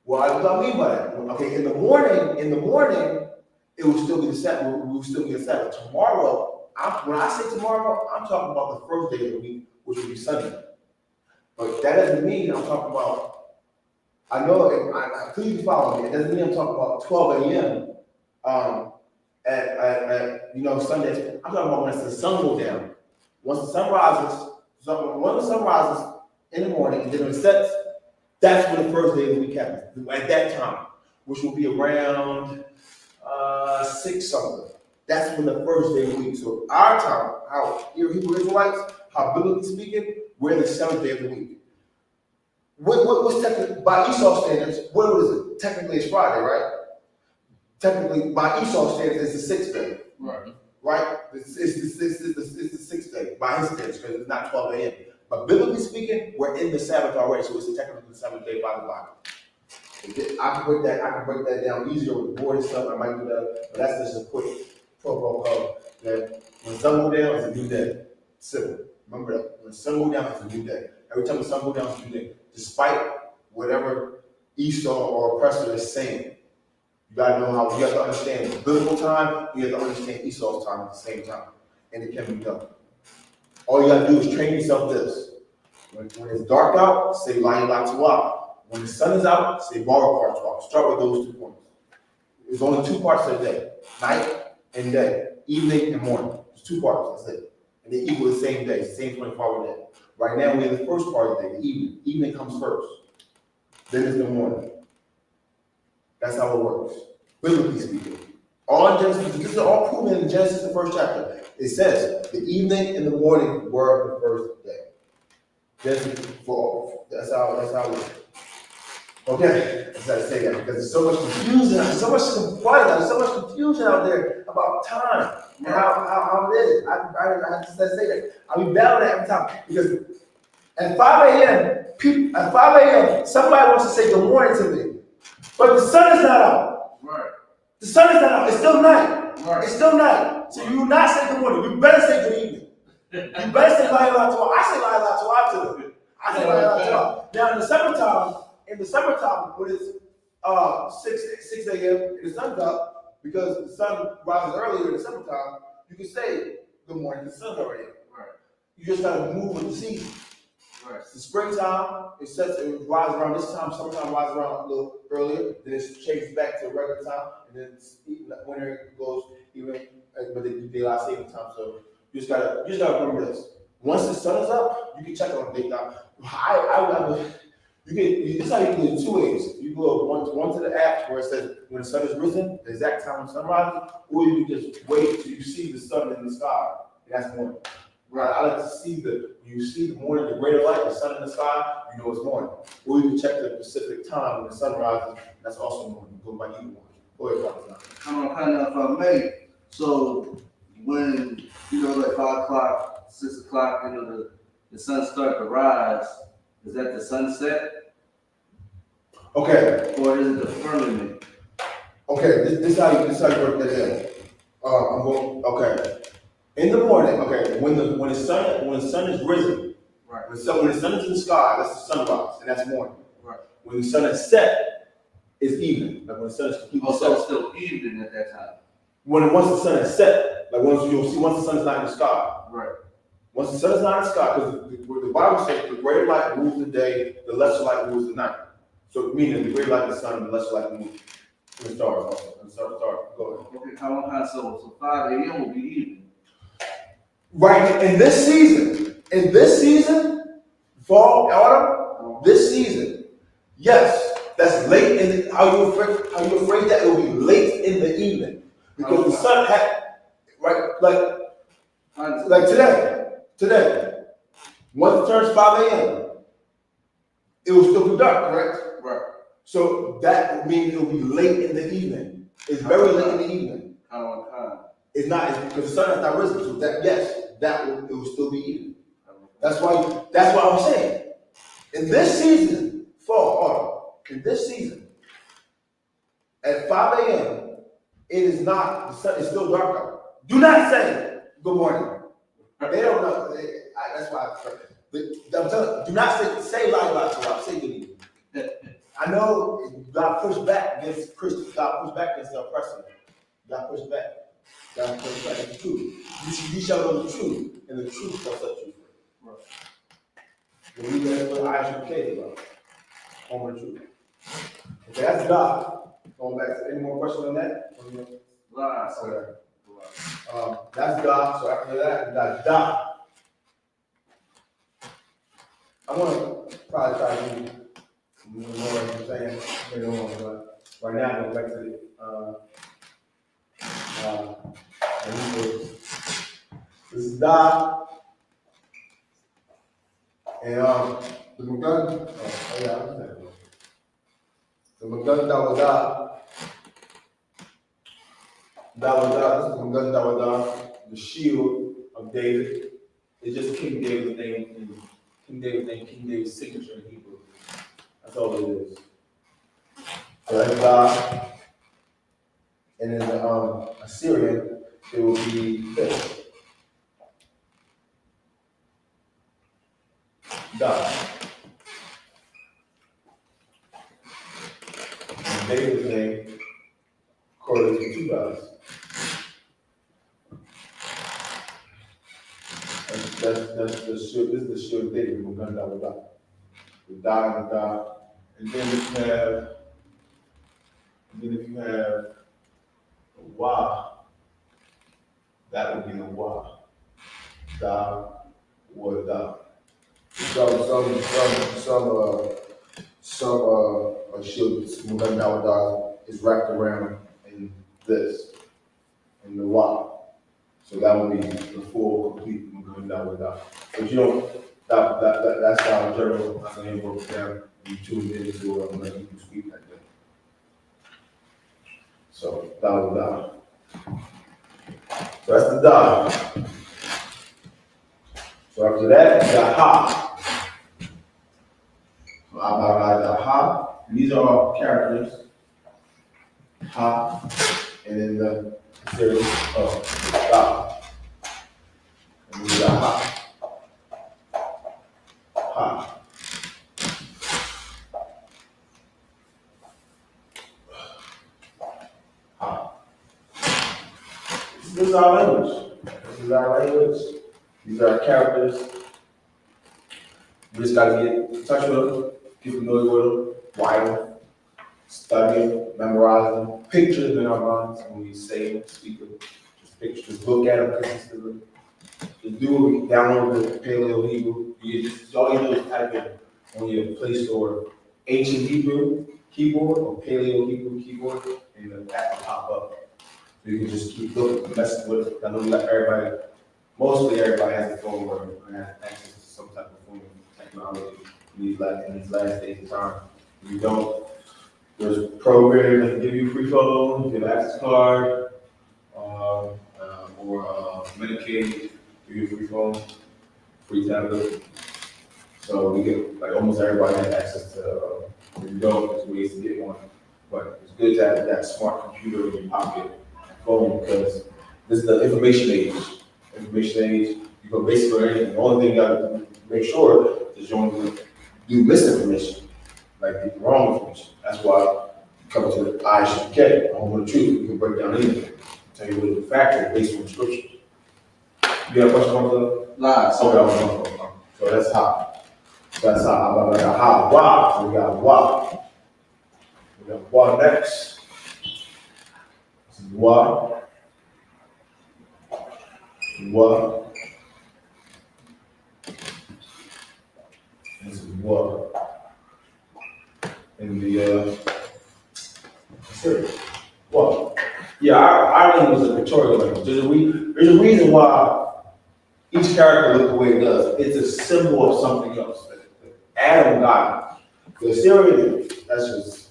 What do I mean by that? Okay, in the morning, it will still be the Sabbath. We will still be a Sabbath. Tomorrow, when I say tomorrow, I'm talking about the first day of the week, which will be Sunday. But that doesn't mean I'm talking about, I know, please follow me. It doesn't mean I'm talking about 12 a.m. At Sundays. I'm talking about when the sun goes down. Once the sun rises, in the morning and then when it sets, that's when the first day of the week happens. At that time, which will be around 6 something. That's when the first day of the week. So our time, how Hebrew Israelites, how biblically speaking, we're in the 7th day of the week. What's technically, by Esau standards, what is it? Technically it's Friday, right? Technically, by Esau standards, it's the 6th day. Right. Right? It's the 6th day, by his standards, because it's not 12 a.m. But biblically speaking, we're in the Sabbath already, so it's technically the 7th day by the Bible. I can break that down easier with the board and stuff. I might do that, but that's just a quick protocol that when the sun goes down, it's a new day. Simple. Remember that. When the sun goes down, it's a new day. Every time the sun goes down, it's a new day. Despite whatever Esau or oppressor is saying, you gotta know how, you have to understand biblical time, you have to understand Esau's time at the same time. And it can be done. All you gotta do is train yourself this. When it's dark out, say Layla Tawab. When the sun is out, say Baruch Tawab. Start with those 2 points. There's only 2 parts of the day. Night and day. Evening and morning. There's 2 parts, that's it. And they equal the same day, the same 24-hour day. Right now, we're in the first part of the day, the evening. Evening comes first. Then there's the morning. That's how it works, biblically speaking. All in Genesis, this is all proven in Genesis, the first chapter. It says, the evening and the morning were the first day. Genesis, that's how it works. Okay, I just gotta say that because there's so much confusion, there's so much confusion out there about time and how it is. I just gotta say that. I'll be battling that every time because at 5 a.m., somebody wants to say good morning to me, but the sun is not out. Right. The sun is not out. It's still night. Right. It's still night. So you will not say good morning. You better say good evening. You better say Layla Tawab. I say Layla Tawab to them. I say Layla Tawab. Now in the summertime, when it's 6 a.m. and the sun's up, because the sun rises earlier in the summertime, you can say good morning. The sun's already up. Right. You just gotta move with the season. Right. It's the springtime, it rises around this time, summertime rises around a little earlier, then it changes back to regular time, and then winter goes even, but they saving time. So you just gotta remember this. Once the sun is up, you can check on the date now. This is how you can do it 2 ways. You go one to the app where it says when the sun is risen, the exact time when the sun rises, or you can just wait till you see the sun in the sky. That's morning. Right. I like to see when you see the morning, the greater light, the sun in the sky, you know it's morning. Or you can check the Pacific time when the sun rises, that's also morning. Go by either one. Go ahead,
Kind of, if I may. So when, like 5 o'clock, 6 o'clock, the sun starts to rise, is that the sunset?
Okay.
Or is it the firmament?
Okay, this is how you work that in. Okay. In the morning, okay, when the sun is risen,
right.
When the sun is in the sky, that's the sunrise, and that's morning.
Right.
When the sun is set, it's evening. Like when the sun is completely set.
Also, it's still evening at that time.
Once the sun is set, like once the sun is not in the sky.
Right.
Once the sun is not in the sky, because the Bible says the greater light rules the day, the lesser light rules the night. So meaning the greater light is the sun, and the lesser light the moon. And the stars also. And the stars. Go ahead.
Okay, so 5 a.m. will be evening.
Right, in this season, fall, autumn, this season, yes, that's late in the, are you afraid that it will be late in the evening? Because the sun right, like today, once it turns 5 a.m., it will still be dark, correct?
Right.
So that would mean it will be late in the evening. It's very late in the evening. It's not, because the sun has not risen, so it will still be evening. That's why I'm saying, in this season, fall, autumn, in this season, at 5 a.m., it is not, the sun is still dark out. Do not say good morning. They don't know. That's why I'm telling you, do not say la, say good evening. I know God pushed back against Christians, God pushed back against the oppressor. God pushed back. God pushed back. It's true. You shall know the truth, and the truth shall set you free. Right. When we read what I.S.U.K. about, home of the truth. Okay, that's God. Going back to any more questions on that?
Lies.
Okay. That's God. So after that, we got God. I want to probably try to do more of the saying later on, but right now, go back to this is God. And the Magun, the Magun Dawada, this is the Magun Dawada, the shield of David. It's just King David's name, King David's signature in Hebrew. That's all it is. So that's God. And in the Assyrian, it will be this. God. And David's name correlates with 2 gods. That's the shield. This is the shield of David. We're going to die with God. The die and the God. And then if you have a Wa, that would be the Wa. Da or Da. Some shield Mugan Dawada is wrapped around in this, in the Wa. So that would be the full complete Mugan Dawada. But you don't, that's how general as I broke down. You tuned into it when you speak like that. So Dawada. So that's the Da. So after that, you got Ha. So Ha. These are all characters. Ha. And then the series of Da. And we got Ha. Ha. Ha. This is our language. These are our characters. We just gotta get in touch with them, get familiar with them, write them, study them, memorize them, picture them in our minds when we say them, speak them. Just look at them consistently. Just download the Paleo Hebrew. All you do is type in on your Play Store Ancient Hebrew keyboard or Paleo Hebrew keyboard, and the app will pop up. So you can just keep looking, messing with it. I know mostly everybody has a phone or has access to some type of phone technology in these last days of time. If you don't, there's programs that can give you a free phone, give an access card, or Medicaid, give you a free phone, free tablet. So we get, like, almost everybody has access to, if you don't, there's ways to get one. But it's good to have that smart computer in your pocket, phone, because this is the information age. You can basically anything. The only thing you gotta make sure is you don't do misinformation, like the wrong information. That's why you come to the I.S.U.P.K, the home of the truth. You can break down anything, tell you what the fact is based on the scripture. You have a question on the
Lies.
Okay, so that's how. That's how. Wow. So we got wow. We got wow next. This is wow. Wow. This is what in the what? Yeah, our language is a pictorial language. There's a reason why each character looks the way it does. It's a symbol of something else. Adam got it. The Assyrian, that's just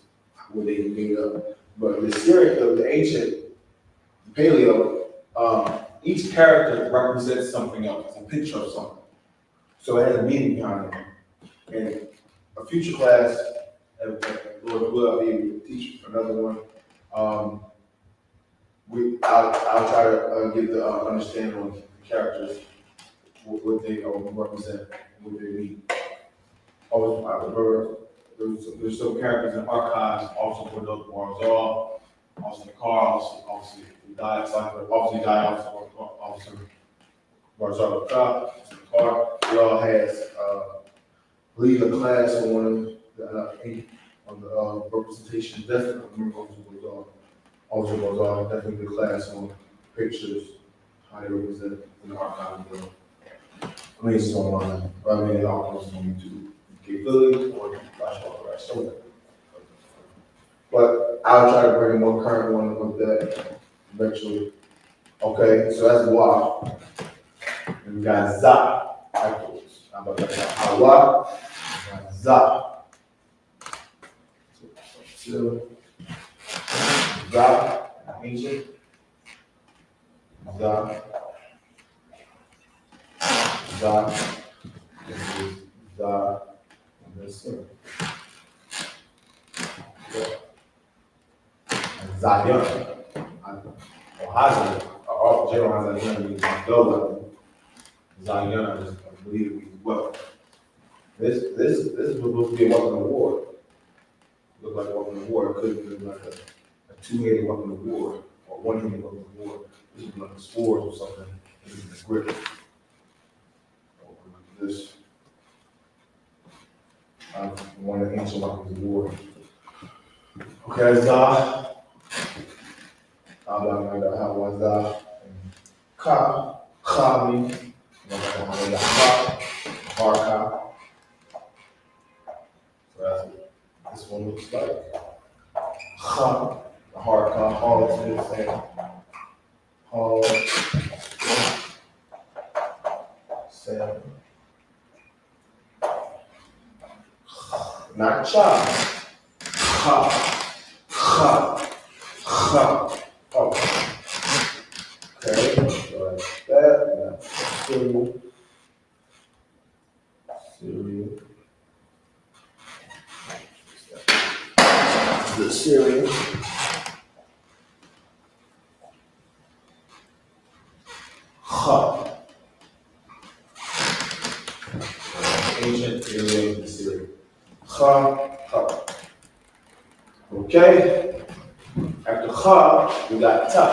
what they made up. But the Assyrian, the ancient Paleo, each character represents something else. It's a picture of something. So it has a meaning behind it. And a future class, and Lord will be able to teach another one. I'll try to give the understanding of the characters, what they represent, what they mean. Also, I remember there's some characters in archives, also for those Barzal, also the car, also the died, obviously died, also Barzal the car. It all has lead a class on the representation. Definitely remember also goes on. Definitely the class on pictures, how they represent in the archive. I mean, it's online. I mean, it all goes on YouTube. Philly or Lashawan, somewhere. But I'll try to bring a more current one with that eventually. Okay, so that's why. And we got za afterwards. How about that? Hawa, za. So, za, ancient. Za. Za. This is za. And this is Zion, or Hazion, or General Hazion means go weapon. Zion, I believe it means weapon. This is supposed to be a weapon of war. Look like a weapon of war. It could have been like a two-handed weapon of war or one-handed weapon of war. This is like a sword or something. This is a grip. Or like this. One of the ancient weapons of war. Okay, Zah. How was that? Ka, means Harka. So that's what this one looks like. Ha, the Harka, Hall is the same. Hall, same. Not cha. Ha, ha. Oh. Okay, so like that. Cereal. The cereal. Ha. Ancient alien the cereal. Ha. Okay. After ha, we got ta.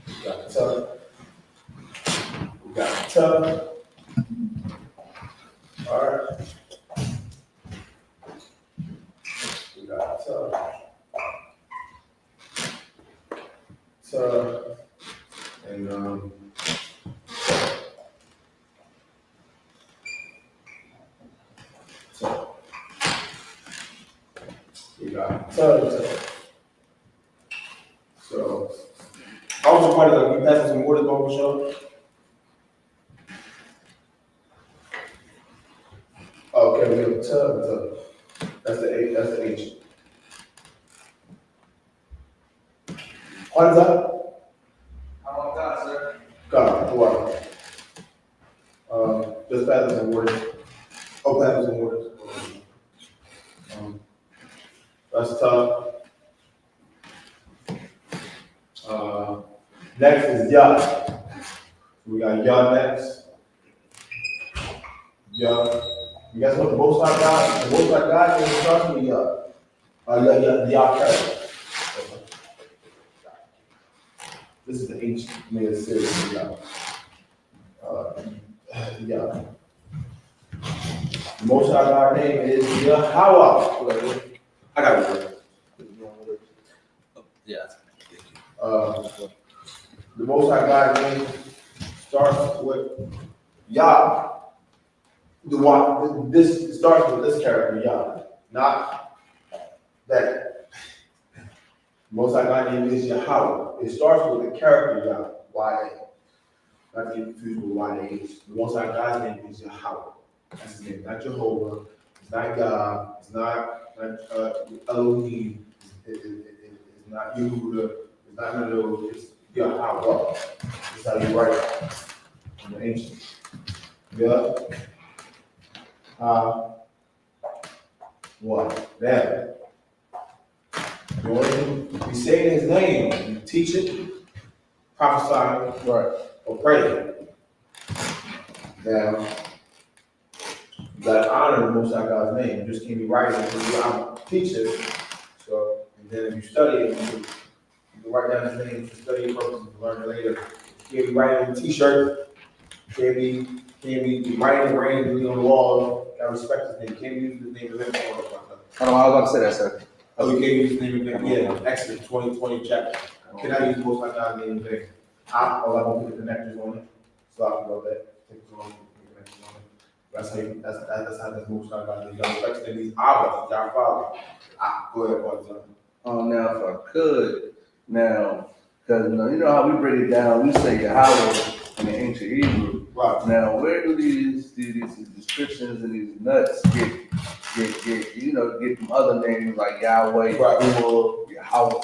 We got ta. All right. We got ta. And so we got TITHES. So I was somebody like you passing some water over show. Okay, we have TITHES. That's the H. That's the H. What is that?
How long God, sir?
God, what? Just passing some water. Oh, passing some water. That's tough. Next is Yah. We got Yah next. Yah. You guys know the Most High God? The Most High God is starts with Yah. Yah character. This is the ancient made series of Yah. Yah. The Most High God name is Yahweh. I got it.
Yeah.
The Most High God name starts with Yah. The one, this starts with this character, Yah, not that. Most High God name is Yahweh. It starts with the character Yah, Y-A. Not to get confused with Y-A. The Most High God's name is Yahweh. That's his name, not Jehovah. It's not God. It's not Elohim. It's not Yehuda. It's not none of those. It's Yahweh. That's how you write it in the ancient. Yeah. What? That. You say his name, you teach it, prophesy, right, or pray. Now, you gotta honor the Most High God's name. You just can't be writing it because I'm teaching. So, and then if you study it, you can write down his name for study purposes to learn it later. You can't be writing on a t-shirt. You can't be writing in the rain, reading on the wall. Gotta respect his name. You can't use his name as anything.
I was about to say that, sir.
Oh, you can't use his name in vain. Yeah, Exodus 20 chapter. Can I use the Most High God's name in vain? I'm gonna put the connectors on it. So I can go there. Take it on, put the connectors on it. That's how this Most High God's name. Y'all respect him. He's Abba, y'all father. Go ahead, Father.
Now, if I could, now, because you know how we break it down, we say Yahweh in the ancient Hebrew.
Right.
Now, where do these Christians and these nuts get from other names like Yahweh,
Right.
Yahuwah, Yahweh,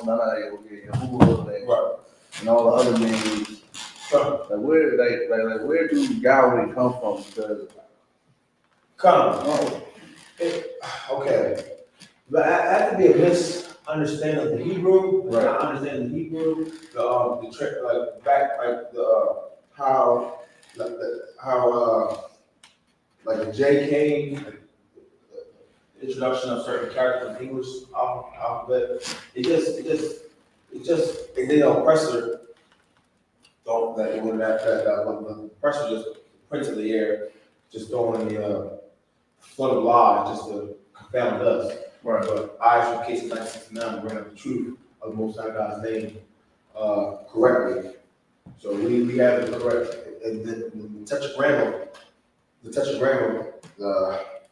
Yahuwah,
Right.
and all the other names?
Come.
Where do Yahweh come from? Because
Okay. But I have to be a misunderstanding of the Hebrew.
Right.
I understand the Hebrew. Like the J came, like, the introduction of certain characters in English alphabet. And then the oppressor don't the oppressor just prints in the air, just throwing the flood of lies just to confound us.
Right.
But I.S.U.K. 1969 bring up the truth of the Most High God's name correctly. So we have it correct. And the tetragrammaton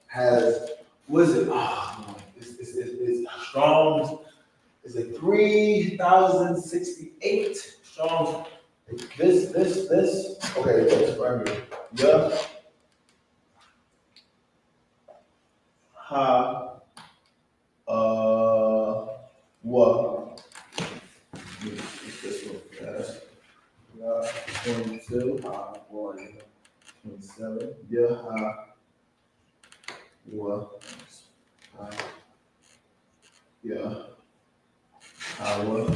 has, what is it? It's strong. Is it 3,068 strong? This. Okay, this right here. Yeah. What? It's this one. Yes. 22. 27. Yeah. What? Yeah. I believe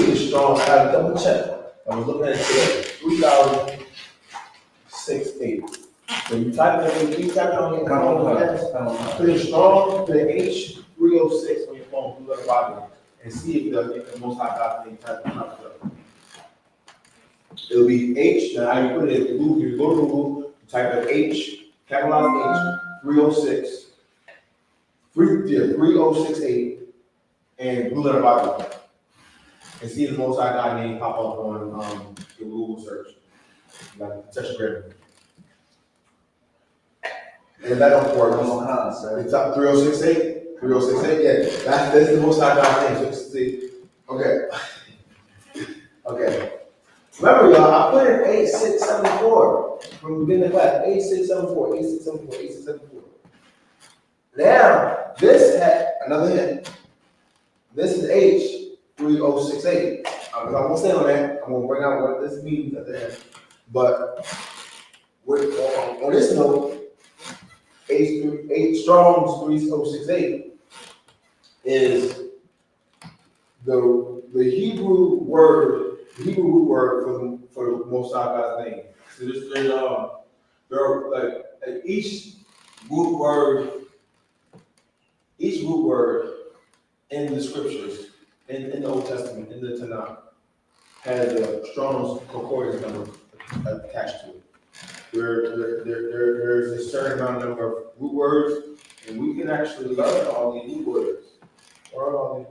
it's strong. I gotta double check. I was looking at it today. 3,068. So you type it in, you type it on your phone, put it strong, put it H306 on your phone, put it at the bottom, and see if the Most High God name type it up. It'll be H, now how you put it in Google, you go to Google, you type in H, capitalized H, 306, 3068, and glue it at the bottom. and see the Most High God name pop up on your Google search. Like touch grip. And if that don't work, it's up 3068. 3068, yeah. That's the Most High God name. So see, okay. Okay. Remember, y'all, I put in 8674 from the beginning of class. 8674, 8674, 8674. Now, this had another hint. This is H3068. I'm gonna stay on that. I'm gonna bring out what this means at the end. But on this note, H Strong's 3068 is the Hebrew word, the Hebrew root word for the Most High God's name. So there are like each root word in the scriptures, in the Old Testament, in the Tanakh, has a Strong's concordance number attached to it. There's a certain number of root words, and we can actually learn all these root words. All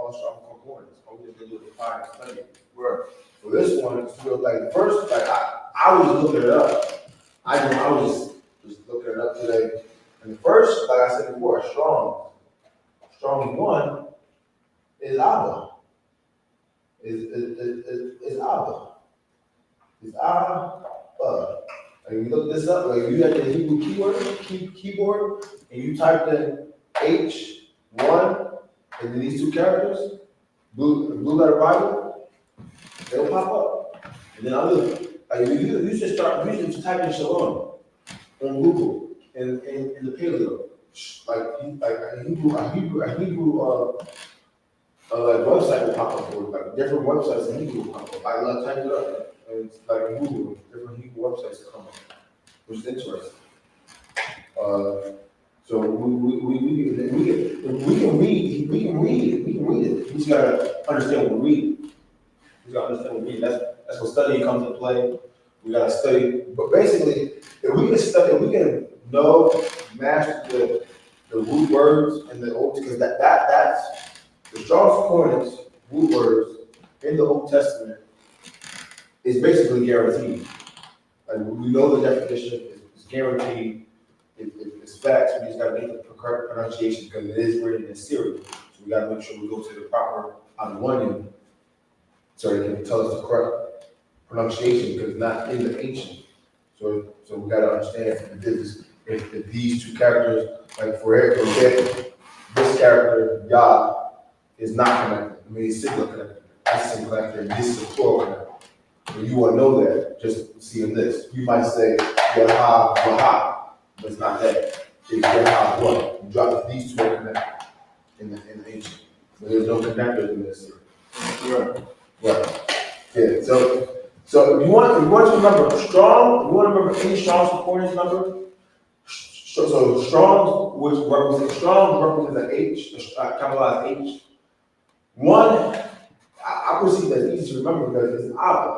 the Strong concordance. All we have to do is define and study. Right. For this one, it's real like the first, like I was looking it up. I was just looking it up today. And the first, like I said before, Strong one is Abba. Is Abba. It's Abba. Like you look this up, like you got the Hebrew keyboard, and you type in H1 and then these two characters, blue letter Bible, they'll pop up. And then you should type in Shalom on Google and in the paleo, like a Hebrew like website will pop up for you, like different websites in Hebrew will pop up. I love type it up, and it's like in Google, different Hebrew websites come up, which is interesting. So we can read it. We just gotta understand what we're reading. That's what studying comes into play. We gotta study, but basically, if we can master the root words and the old, because that's the Strong's Concordance root words in the Old Testament is basically guaranteed. Like we know the definition is guaranteed. It's facts. We just gotta make the correct pronunciation because it is written in Syriac. So we gotta make sure we go to the proper Anu so they can tell us the correct pronunciation because it's not in the ancient. So we gotta understand if these two characters, like for example, this character Yah is not connected. I mean, it's singular connected. That's single connected, and this is a plural connected. So you want to know that just seeing this. You might say Yah, but it's not that. It's Yah what? You drop these two are connected in the ancient. But there's no connectors in this. Right. Yeah. So you want to remember Strong. You want to remember any Strong's concordance number. So Strong's represents an H, capitalized H. One, I perceive as easy to remember because it's Abba,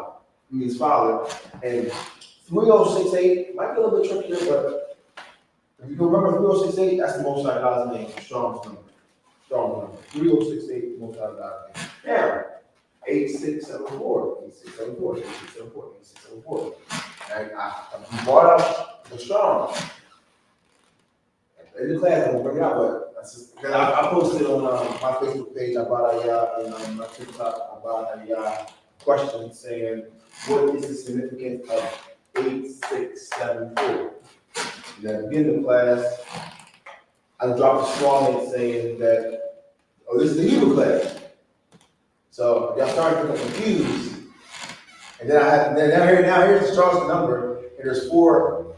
means father, and 3068 might be a little bit trickier, but if you can remember 3068, that's the Most High God's name, Strong's number. 3068, Most High God's name. Now, 8674. And I brought up the Strong. In the class, I'm gonna bring it out, but I posted on my Facebook page. I brought out and my TikTok. I brought out question saying, "What is the significance of 8674?" And at the beginning of the class, I dropped a small hint saying that, "Oh, this is the Hebrew class." So y'all started to get confused, and then here's the Strong's number, and there's four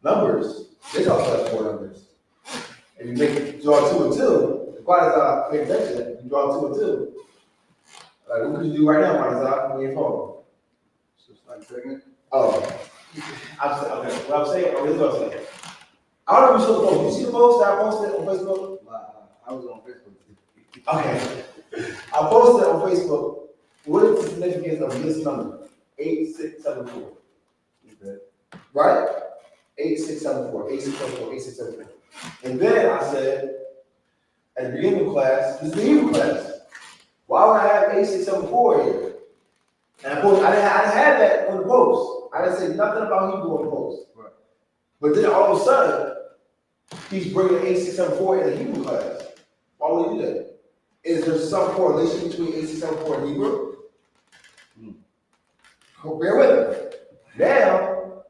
numbers. This also has four numbers. And you draw 2 and 2. The Qadash made mention that you draw 2 and 2. Like what could you do right now, Qadash, on your phone?
Just like second.
Oh. This is what I'm saying. I don't know if you saw the post. You see the post that I posted on Facebook?
I was on Facebook.
Okay. I posted on Facebook. What is the significance of this number? 8674.
Okay.
Right? 8674. And then I said, at the beginning of class, this is the Hebrew class.
Why would I have A674 here? And I didn't have that on the post. I didn't say nothing about Hebrew on the post.
Right.
But then all of a sudden, he's bringing A674 in the Hebrew class. Why would he do that? Is there some correlation between A674 and Hebrew? Bear with me. Now,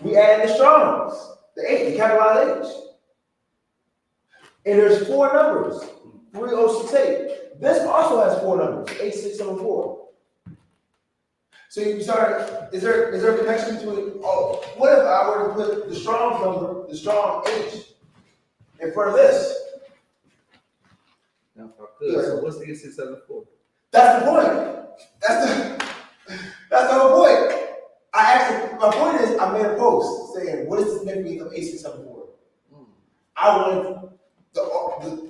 we add the Strongs, the H, the capitalized H. And there's 4 numbers, 3068. This also has 4 numbers, 8674. So you start, is there a connection between, what if I were to put the Strong's number, the strong H, in front of this?
Now, if I could, so what's the 8674?
That's the point. That's the whole point. My point is, I made a post saying, what is the significance of 8674? I wanted the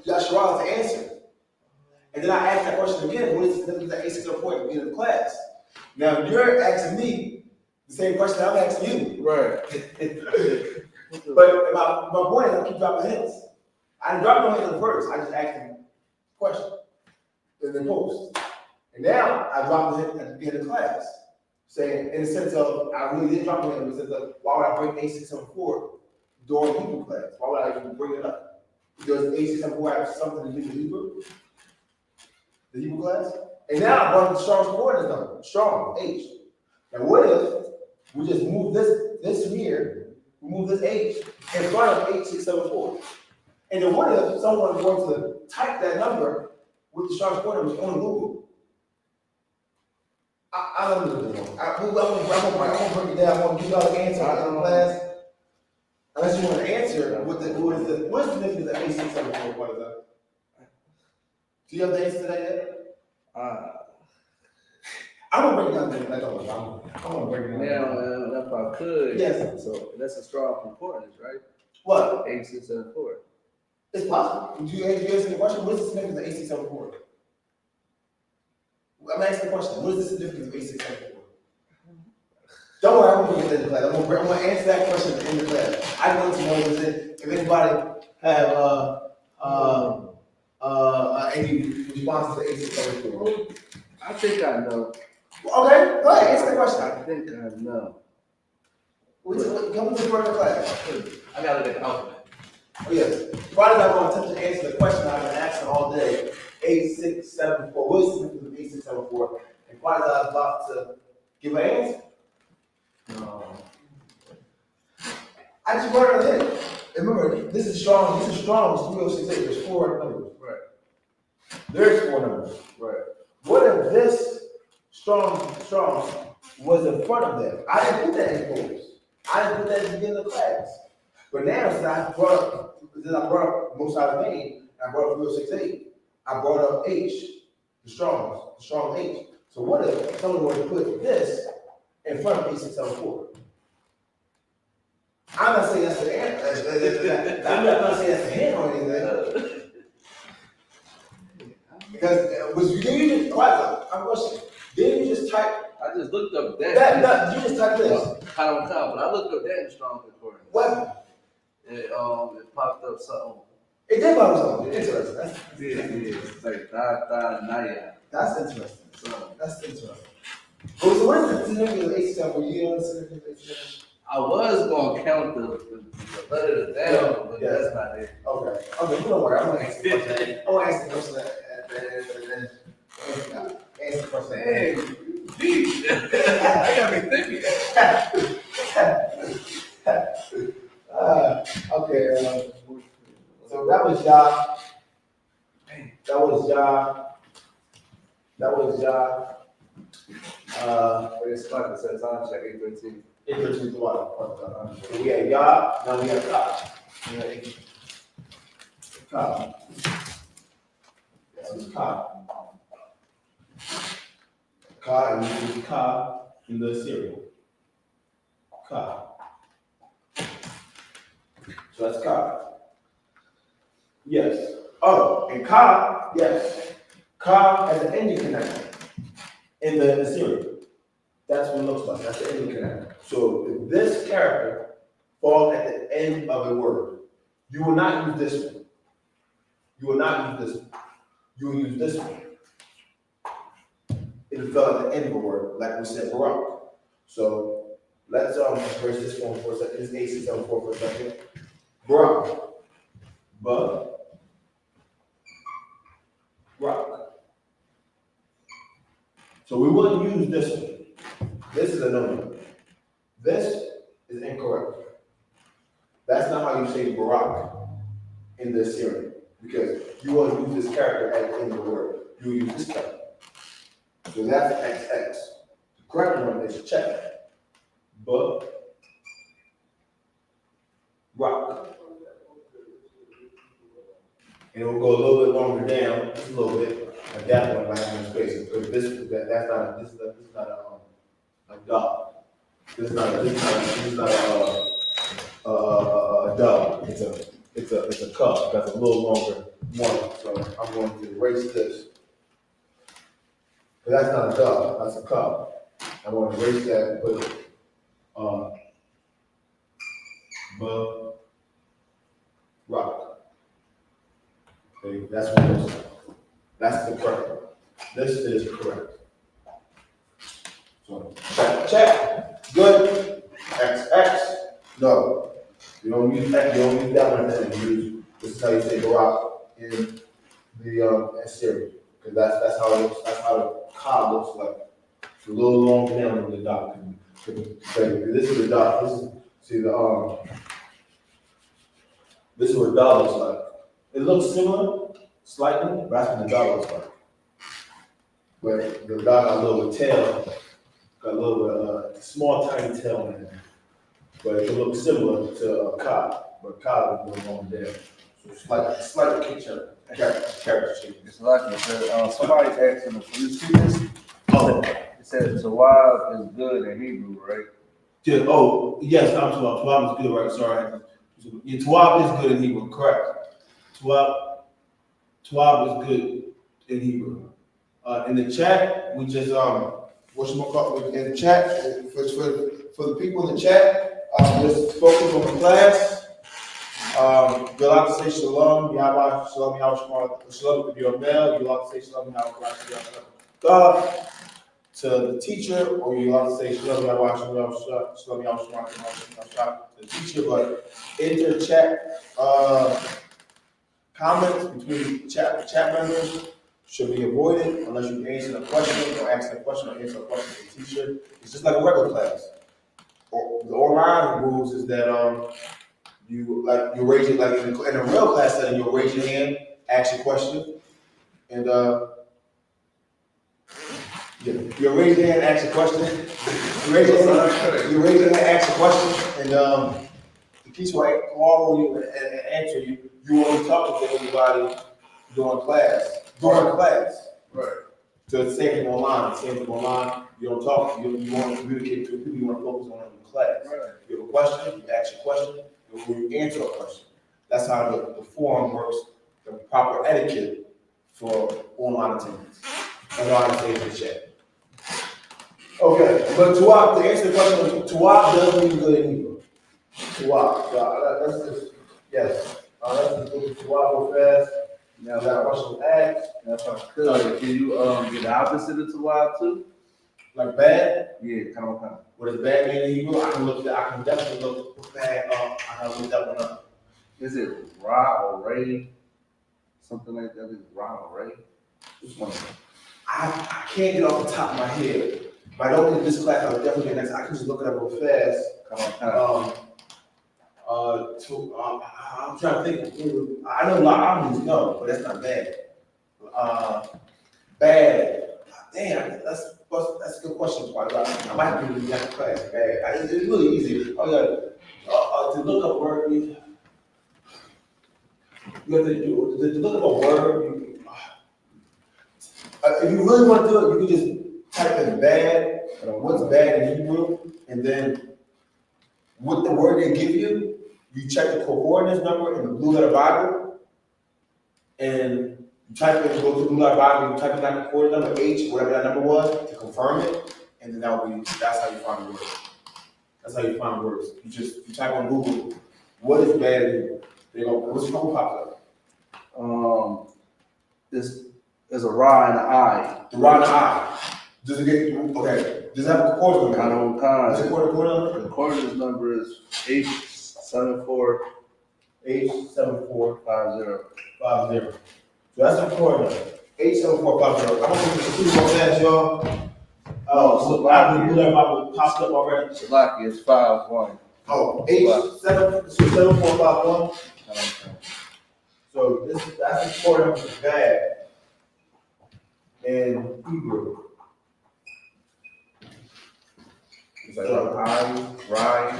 Lashawan to answer. And then I asked that question again, what is the significance of 8674 at the beginning of the class? Now, you're asking me the same question I'm asking you.
Right.
But my point is, I keep dropping hints. I didn't drop no hints at first. I just asked him a question in the post. And now I dropped the hint at the beginning of the class, saying, in the sense of, I really did drop the hint in the sense of, why would I bring A674 during Hebrew class? Why would I even bring it up? Does A674 have something to do with Hebrew? The Hebrew class? And now I brought the Strong's coordinates number, Strong, H. Now what if we just move this here, we move this H in front of 8674? And then what if someone is going to type that number with the Strong's coordinates on Google? I don't know. I'm gonna break it down. I'm gonna give y'all the answer in class. Unless you want to answer, what's the significance of A674? What is that? Do you have the answer to that yet? I'm gonna break it down. I'm gonna break it down.
Now, if I could,
Yes.
so that's a strong concordance, right?
What?
8674.
It's possible. Do you answer the question? What is the significance of A674? I'm asking the question. What is the significance of A674? Don't worry, I'm gonna get into class. I'm gonna answer that question at the end of class. I want to know if anybody have any responses to 8674.
I think I know.
Okay, go ahead, answer the question.
I think I know.
Come to the front of the class.
I got it in compliment.
Oh, yes. Why did I want to attempt to answer the question I've been asking all day? 8674. What is the significance of 8674? And why did I about to give an answer?
No.
I just brought it in. Remember, this is strong. This is strong. It's 3068. There's 4 numbers.
Right.
There's 4 numbers.
Right.
What if this strong was in front of them? I didn't put that in post. I didn't put that at the beginning of the class. But now, since I brought up most out of pain, I brought up 3068. I brought up H, the strong H. So what if someone were to put this in front of 8674? I'm not saying that's the answer. I'm not gonna say that's the hint or anything. Because didn't you just I'm questioning. Didn't you just type
I just looked up that.
you just typed this?
I don't count, but I looked up that in strong concordance.
What?
It popped up something.
It did pop something. Interesting.
Yeah. It's like Naya.
That's interesting.
So
That's interesting. So what is the significance of 87? Were you on the significance of 87?
I was gonna count the letters down, but that's not it.
Okay. Okay, don't worry. I'm gonna ask the question. I'm gonna ask the question at the end. Answer the question.
Hey, geez. I got me thinking.
Okay. So that was Yah. That was Yah.
It's like it says time check 813.
Interesting thought. So we had Yah, now we have Ka. Ka. That was Ka. Ka, and we use Ka in the cereal. Ka. So that's Ka. Yes. Oh, and Ka, yes. Ka has an ending connector in the cereal. That's what it looks like. That's the ending connector. So if this character falls at the end of a word, you will not use this one. You will not use this one. You will use this one. it fell at the end of a word, like we said, Barak. So let's erase this one for a second. This A674 for a second. Barak. Barak. So we wouldn't use this one. This is a no-no. This is incorrect. That's not how you say Barak in the Assyrian, because you want to use this character at the end of the word. You use this character. So that's XX. The correct one is check. But rock. And it will go a little bit longer down, just a little bit, like that one by having space. Because that's not a dog. This is not a dog. It's a cup that's a little longer one. So I'm going to erase this. But that's not a dog, that's a cup. I'm going to erase that and put rock. Okay, that's what it is. That's the correct one. This is correct. So check. Good. XX. No. You don't use that. You don't use that one. Then you use. This is how you say Barak in the Assyrian, because that's how it looks. That's how the cob looks like. It's a little long down in the dock. This is the dock. This is this is what the dog looks like. It looks similar, slightly, but that's what the dog looks like. But the dog got a little tail, got a little small, tiny tail in it. But it looks similar to a cob, but cob is going on there. So it's like a slight character change.
It's like it said, somebody asked in the police this.
Oh.
It said Tawab is good in Hebrew, right?
Yeah, oh, yes, I'm talking about Tawab is good, right? Sorry. Yeah, Tawab is good in Hebrew, correct. Tawab is good in Hebrew. In the chat, we just in the chat for the people in the chat, just focus on the class. You'll have to say shalom, Yahweh, shalom, Yahweh, shalom if you're a male. You'll have to say shalom, Yahweh, God to the teacher, or you'll have to say shalom, Yahweh, shalom, Yahweh, to the teacher. But inter-chat comments between chat members should be avoided unless you answer the question or ask the question or answer a question to the teacher. It's just like a regular class. The online rules is that you raise it like in a real class setting, you'll raise your hand, ask your question, and you raise your hand, ask your question. You raise your hand, ask your question, and the teacher will call you and answer you. You won't talk to anybody during class.
Right.
So it's the same thing online. You don't talk. You want to communicate to people. You want to focus on in class.
Right.
You have a question, you ask your question, and you answer a question. That's how the forum works. The proper etiquette for online attendance. That's all I say in the chat. Okay, but Tuwab, to answer the question, Tuwab does mean good in Hebrew. Tuwab. Let's just let's just go to Tuwab real fast. Now that question was asked.
That's what I could. Can you get the opposite of Tawab too?
Like bad?
Yeah, kind of.
What does bad mean in Hebrew? I can definitely look bad up. I can look that one up.
Is it Ra or Ray? Something like that. Is Ra or Ray? Which one?
I can't get off the top of my head. If I don't get this class, I'll definitely get next. I can just look it up real fast. I'm trying to think. I know a lot of them know, but that's not bad. Bad. Damn, that's a good question. I might have to do the next class. Bad. It's really easy. To look up word, you have to look up a word. If you really want to do it, you can just type in bad, what's bad in Hebrew, and then with the word they give you, you check the coordinates number in the Blue Letter Bible, and you type in, go to the Blue Letter Bible, you type in that coordinate number, H, whatever that number was, to confirm it, and then that's how you find the word. That's how you find words. You type on Google, what is bad in Hebrew? They go, what's pops up?
There's a Ra and an I.
The Ra and the I. Does it get, okay, does it have a quarter
Kind
number?
of kind.
Does it quarter number?
The coordinates number is 87450.
87450. So that's the quarter number. 87450. I'm gonna put the two more fast, y'all. So I believe that Bible popped up already.
Salaki is 51.
Oh, 7451. So that's the quarter number for bad in Hebrew.
It's like Rye.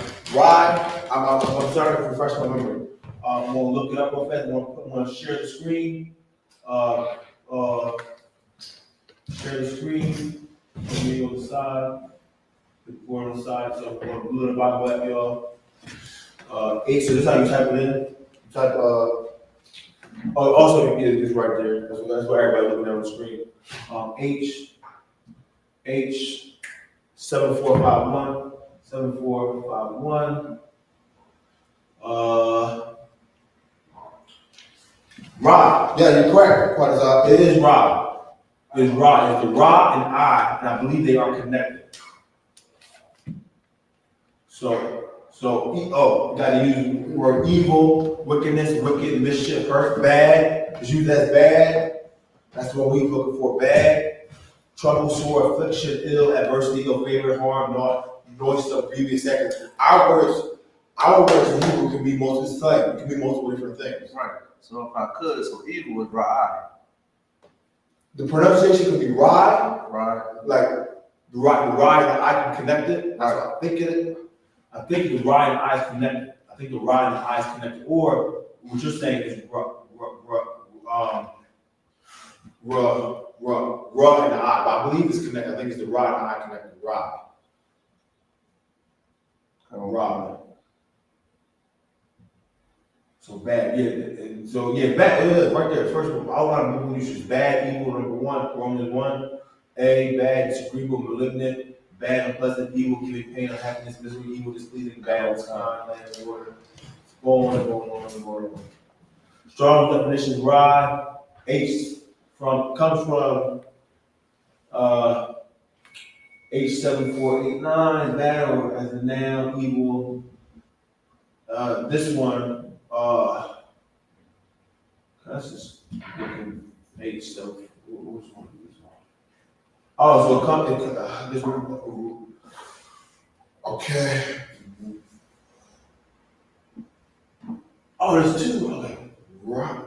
I'm sorry to refresh my memory. I'm gonna look it up real fast. I'm gonna share the screen. Share the screen. Put me on the side. The board on the side. So I'm gonna glue the Bible at y'all. 8. So this is how you type it in. You type also it's right there. That's what everybody looking at on the screen. H 7451. 7451. Ra. Yeah, you're correct. It is Ra. It's Ra. It's the Ra and I believe they are connected. So you gotta use the word evil, wickedness, wicked, mischief, hurt, bad. It's used as bad. That's what we're looking for. Bad. Trouble, sore, affliction, ill, adversity, ill favor, harm, noise of previous seconds. Our words in Hebrew can be multiple things. It can be multiple different things.
Right. So if I could, so evil is Rye.
The pronunciation could be rye,
Right.
like the rye and the I can connect it. That's what I think it is. I think the rye and I is connected. I think the rye and the I is connected. Or what you're saying is and the I. But I believe it's connected. I think it's the rye and the I connected. Rye. So bad, yeah. Bad. Right there. First of all, outline of people uses bad, evil. Number 1, Romans 1. A, bad, disagreeable, malignant, bad, unpleasant, evil, giving pain, unhappiness, misery, evil, displeasing, bad, time, land, order. Going on. Strong definitions, rye. H comes from H7489, bad or as a noun, evil. This one, that's just looking H stuff. Which one is this one? Oh, so it comes, this one. Okay. Oh, there's 2. Okay. Rye.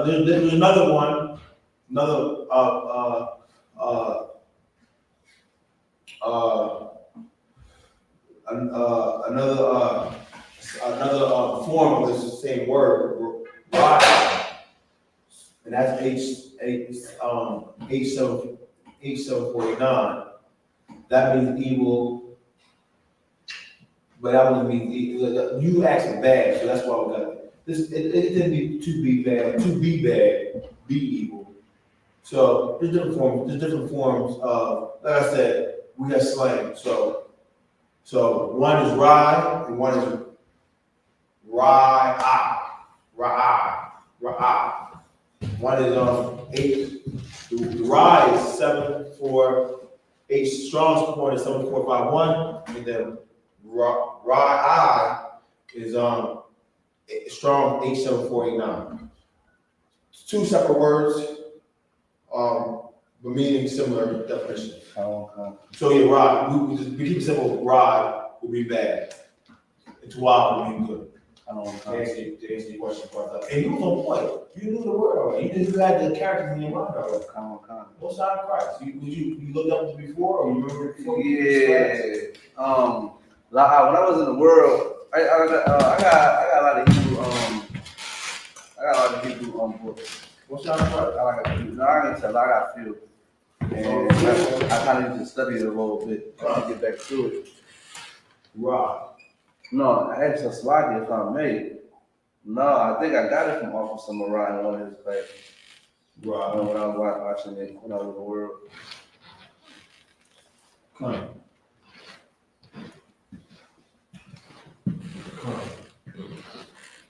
There's another one. Another another form of this same word, rye, and that's H749. That means evil, but that one means evil. You asked bad, so that's why we got this. It didn't mean to be bad, be evil. So there's different forms of, like I said, we have slang. So one is rye and one is rye. One is 8. The rye is 74. Strong's point is 7451, and then rye is strong 8749. 2 separate words. But meaning similar definition. So yeah, ride. We keep it simple. Ride would be bad. And to wild would be good. To answer your question about that. And you was on point. You knew the word already. You had the characters in your mind already. What side of Christ? You looked up to before, or you remember it before?
Yeah. When I was in the world, I got a lot of Hebrew. I got a lot of Hebrew books.
What side of Christ?
I can tell I got few. And I kind of need to study it a little bit. I can get back to it.
Right.
No, I had some Slacky if I made. No, I think I got it from Officer Mariah in one of his classes.
Right.
When I was watching it when I was in the world.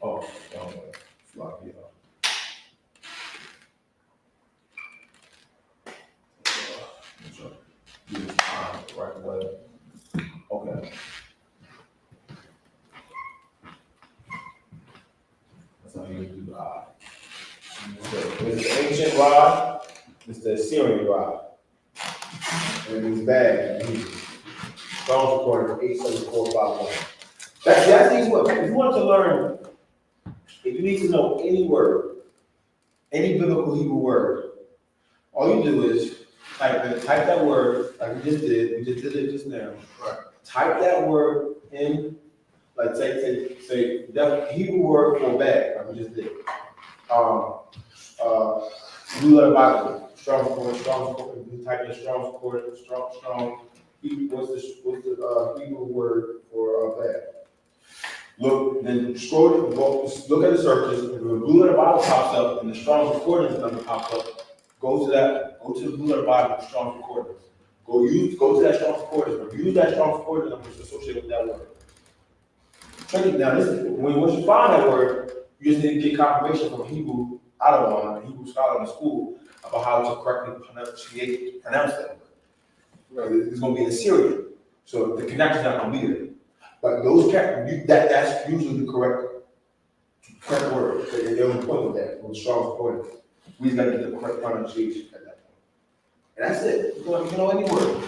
Oh.
how you do rod. There's the ancient rod, it's the Assyrian rod. And it's bad. Strong's recorded 87451. That's easy one. If you want to learn, if you need to know any word, any biblical Hebrew word, all you do is type that word, like we just did it just now.
Right.
Type that word in, like say the Hebrew word for bag, like we just did. Blue letter Bible, Strong's Concordance, you type in Strong's Concordance, strong. What's the Hebrew word for bag? Look, then scroll, look at the searches. If the blue letter Bible pops up and the Strong's Concordance number pops up, go to the blue letter Bible, Strong's Concordance. Go to that Strong's Concordance number. Use that Strong's Concordance number associated with that word. Check it down. Once you find that word, you just need to get confirmation from a Hebrew Adawan, a Hebrew scholar in the school, about how to correctly pronounce that word. Right. It's going to be in Assyrian, so the connection's not going to be there. But that's usually the correct word. They're on the point with that, with Strong's Concordance. We just got to get the correct pronunciation at that point. And that's it. You can know any word.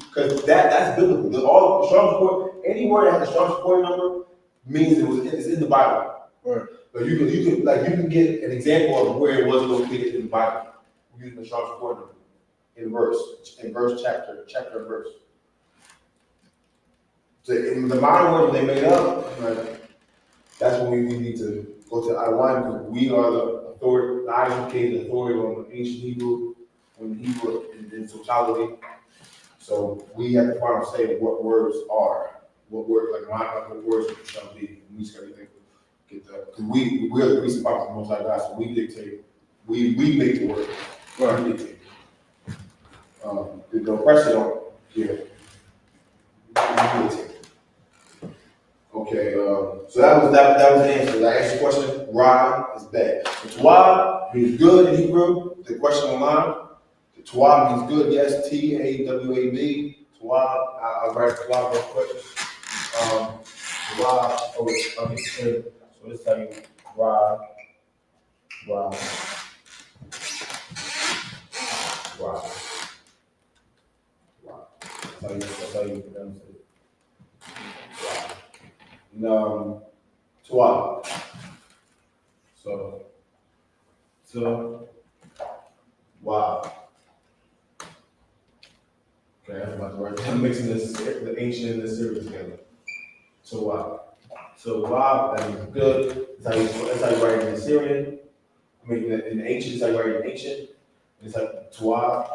Because that's biblical. All the Strong's Concordance, any word that has a Strong's Concordance number means it's in the Bible. Right. But you can get an example of where it was located in the Bible using the Strong's Concordance number in verse, chapter and verse. So in the modern words they made up, like, that's when we need to go to I.S.U.P.K, because we are the authority. The I.S.U.P.K is the authority on the ancient Hebrew, on Hebrew in totality. So we have to finally say what words are, what words shall be. And we just gotta get that, because we're the priest and prophets of the Most High God, so we dictate. We make the word. Right. We dictate. The oppressor don't give. We dictate. Okay, so that was the answer. Did I answer your question? Ra is bad. The Tawab means good in Hebrew. The question online. The Tawab means good. Yes, Tawab. I'll write Tawab real quick. Tawab. So let's tell you Ra. That's how you pronounce it. Tawab. So, wow. Okay, I'm about to write. I'm mixing the ancient and the Assyrian together. Tawab. So, wow, that means good. That's how you write it in Assyrian. I mean, in the ancient, that's how you write it in ancient. It's like Tawab.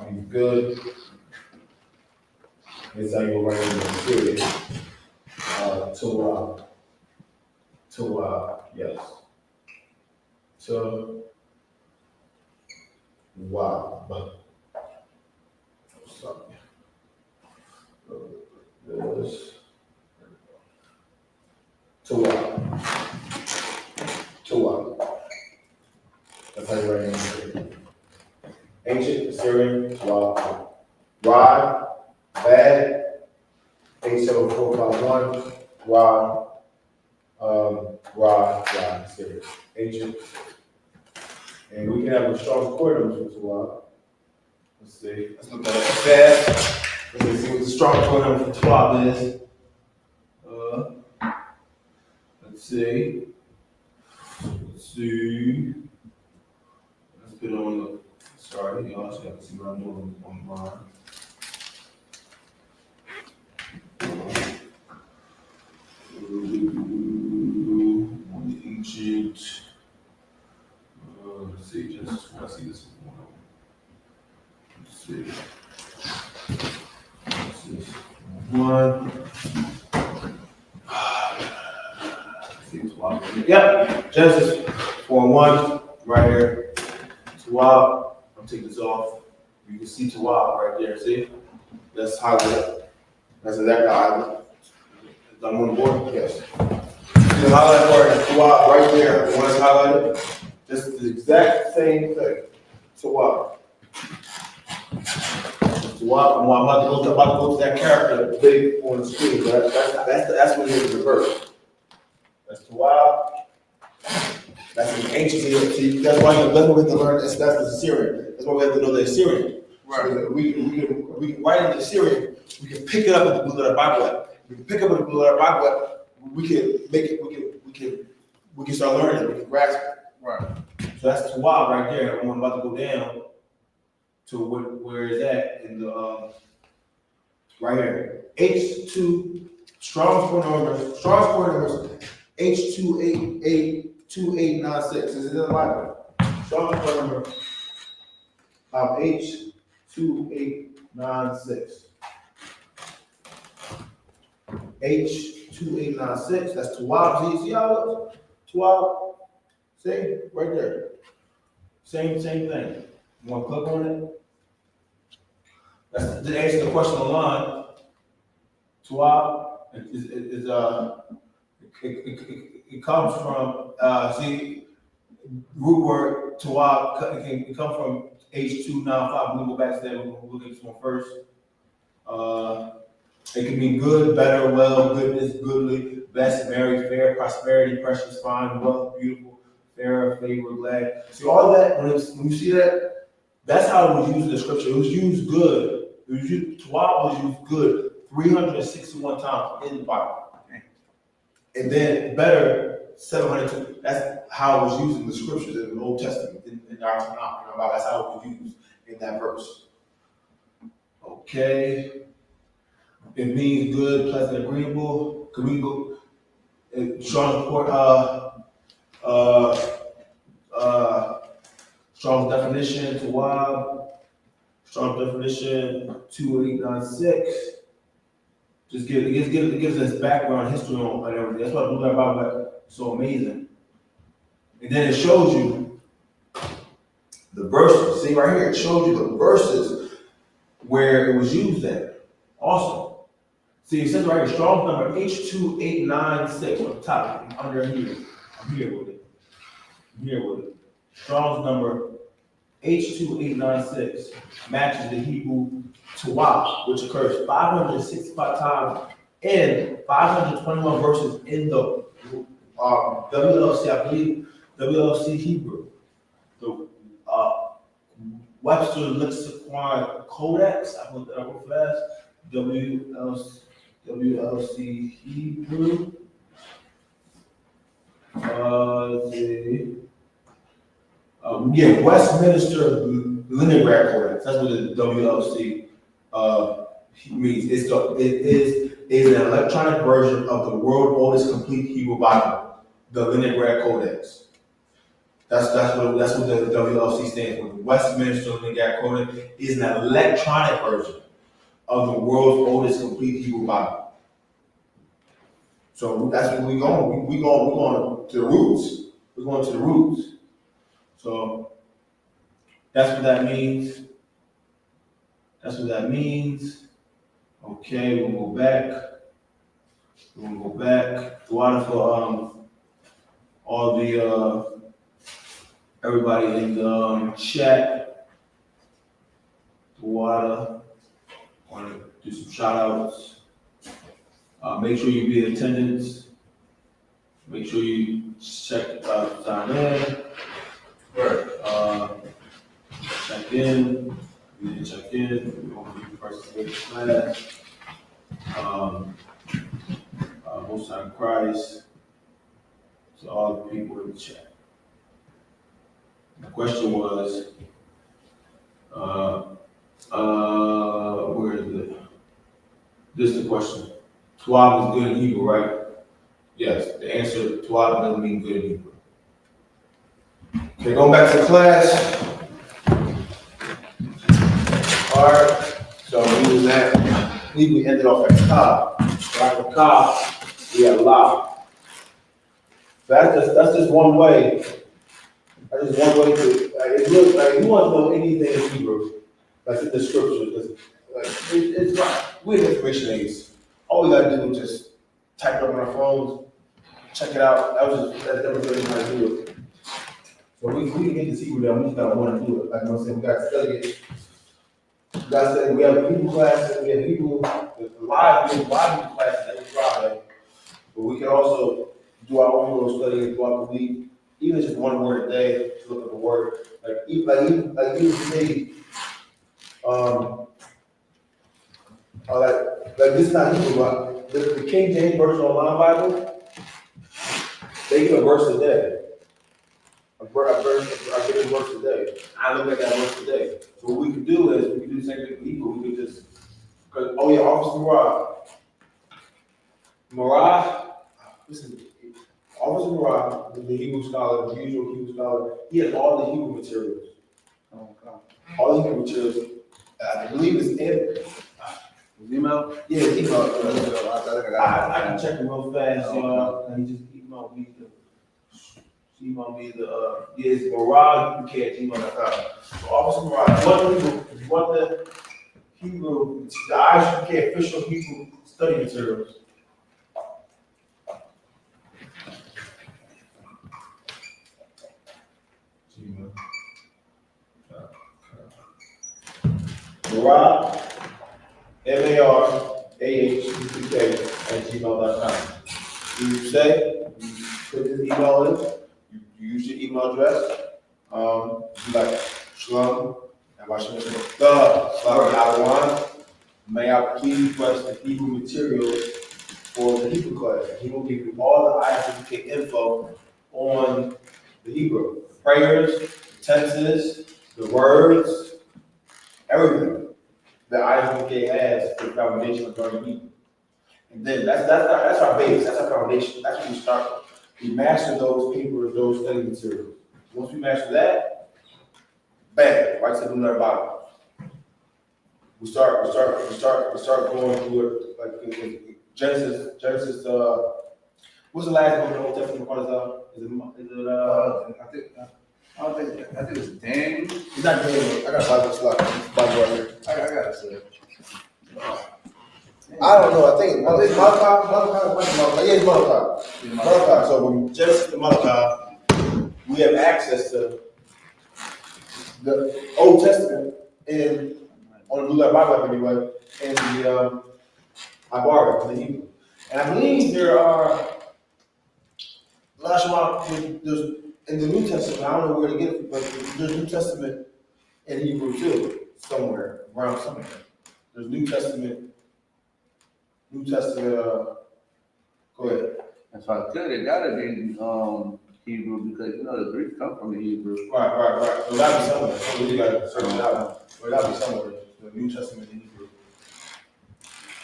Means good. That's how you write it in Assyrian. Yes. Wow. Sorry. This. Tawab. That's how you write it in Assyrian. Ancient Assyrian, Tawab. Rod, bad. 87451. Rod, Assyrian. Ancient. And we can have a strong Concordance for Tawab. Let's see. Let's look at it fast. Let's see what the strong Concordance for Tawab is. Let's see. Let's put on the. Sorry, y'all should have to see what I'm doing on mine. On the ancient. Let's see, I see this one. Let's see. This is one. Yep, Genesis 4:1, right here. Tawab. I'm taking this off. You can see Tawab right there. See? That's highlighted. That's exactly how I'm on the board. Yes. The highlight part is Tawab right there. The one that's highlighted. Just the exact same thing. Tawab. Tawab. I'm about to go to that character big on the screen. But that's what it is in reverse. That's Tawab. That's an ancient see, that's why we have to learn that's the Assyrian. That's why we have to know the Assyrian.
Right.
So that we can write in the Assyrian, we can pick it up in the blue letter Bible app. We can pick up in the blue letter Bible app, we can make it, we can start learning, we can grasp it.
Right.
So that's Tawab right there, and I'm about to go down to where is that in the right here. H2 Strong's point numbers H2882896. This is in the Bible. Strong's point number H2896. H2896. That's Tawab. See how Tawab? See right there. Same thing. You want to click on it? That's to answer the question online. Tawab it comes from see root word Tawab. It can come from H295. We'll go back to that. We'll look at this one first. It can be good, better, well, goodness, goodly, best, merry, fair, prosperity, precious, fine, wealth, beautiful, fair, favor, glad. See all that when you see that, that's how it was used in the scripture. It was used good. Tawab was used good 361 times in the Bible. And then better 702. That's how it was used in the scriptures in the Old Testament, in our Bible. That's how it was used in that verse. Okay. It means good, pleasant, agreeable. Can we go? Strong report. Strong definition. Tawab. Strong definition 2896. Just it gives us background history on everything. That's why the Blue Letter Bible is so amazing. And then it shows you the verses. See right here, it shows you the verses where it was used at. Awesome. See, it says right here, Strong's number H2896 on the top. Under here. I'm here with it. Strong's number H2896 matches the Hebrew Tawab, which occurs 565 times in 521 verses in the WLC, I believe, WLC Hebrew. The Webster Lexicon Codex, I looked that up real fast. WLC Hebrew. Let's see. Westminster Leningrad Codex. That's what the WLC means. It is an electronic version of the world's oldest complete Hebrew Bible, the Leningrad Codex. That's what the WLC stands for. The Westminster Leningrad Codex is an electronic version of the world's oldest complete Hebrew Bible. So that's what we're going. We're going to the roots. We're going to the roots. So that's what that means. Okay, we'll go back. Water for all the everybody in the chat. Water. Want to do some shout outs. Make sure you be in attendance. Make sure you check sign in. Check in. You need to check in. We want to be the first to make the class. Most High Christ. To all the people in the chat. The question was, where is it? This is the question. Tawab is good in Hebrew, right? Yes. The answer, Tawab doesn't mean good in Hebrew. Okay, going back to class. All right. So we was at, I believe we ended off at Ka. Right for Ka, we had La. So that's just one way. That's just one way to. It looks like you want to know anything in Hebrew, like in the scriptures. It's right. We're the information age. All we gotta do is just type it up on our phones, check it out. That was how to do it. So we can get this Hebrew down. We just gotta want to do it. Like I'm saying, we gotta study it. We have a Hebrew class. We have Hebrew live classes every Friday. But we can also do our own little study throughout the week, even just one word a day, to look at the word. Even today, like this is not Hebrew, but the King James Version Online Bible, they give a verse a day. I give a verse a day. I look at that verse a day. So what we could do is, we could do the same thing for Hebrew. We could just, Officer Officer Marah, the Hebrew scholar, the usual Hebrew scholar, he has all the Hebrew materials. All the Hebrew materials. I believe it's in.
Email?
Yeah, email. I can check it real fast, y'all. He just emailed me it's Marah@gmail.com. So Officer Marah, if you want the Hebrew, the I.S.U.P.K official Hebrew study materials. Marah, MARAHUPK@gmail.com. You say, you put this email in, you use your email address, you like Shalom, and Lashawan, may I please request the Hebrew materials for the Hebrew class. He will give you all the I.S.U.P.K info on the Hebrew, prayers, tenses, the words, everything that I.S.U.P.K has for the foundation of learning Hebrew. And then that's our base, that's our foundation, that's where we start. We master those papers, those study materials. Once we master that, bam, right to the letter bottom. We start going through it like Genesis. What's the last book in the Old Testament?
I think it's Daniel.
It's not Daniel. I got Bible slot. Bible right here.
I gotta say.
I don't know. I think it's Malachi. Yeah, it's Malachi. So from Genesis to Malachi, we have access to the Old Testament in on the Blue Letter Bible app anyway, and the I borrowed it, the Hebrew. And I believe there are Lashawan, there's in the New Testament. I don't know where to get it, but there's New Testament in Hebrew too, somewhere around somewhere. There's New Testament. Go ahead.
That's why it's good. It gotta be Hebrew because the Greek come from the Hebrew.
Right. So that'll be somewhere. So we gotta search it out. So that'll be somewhere. The New Testament in Hebrew.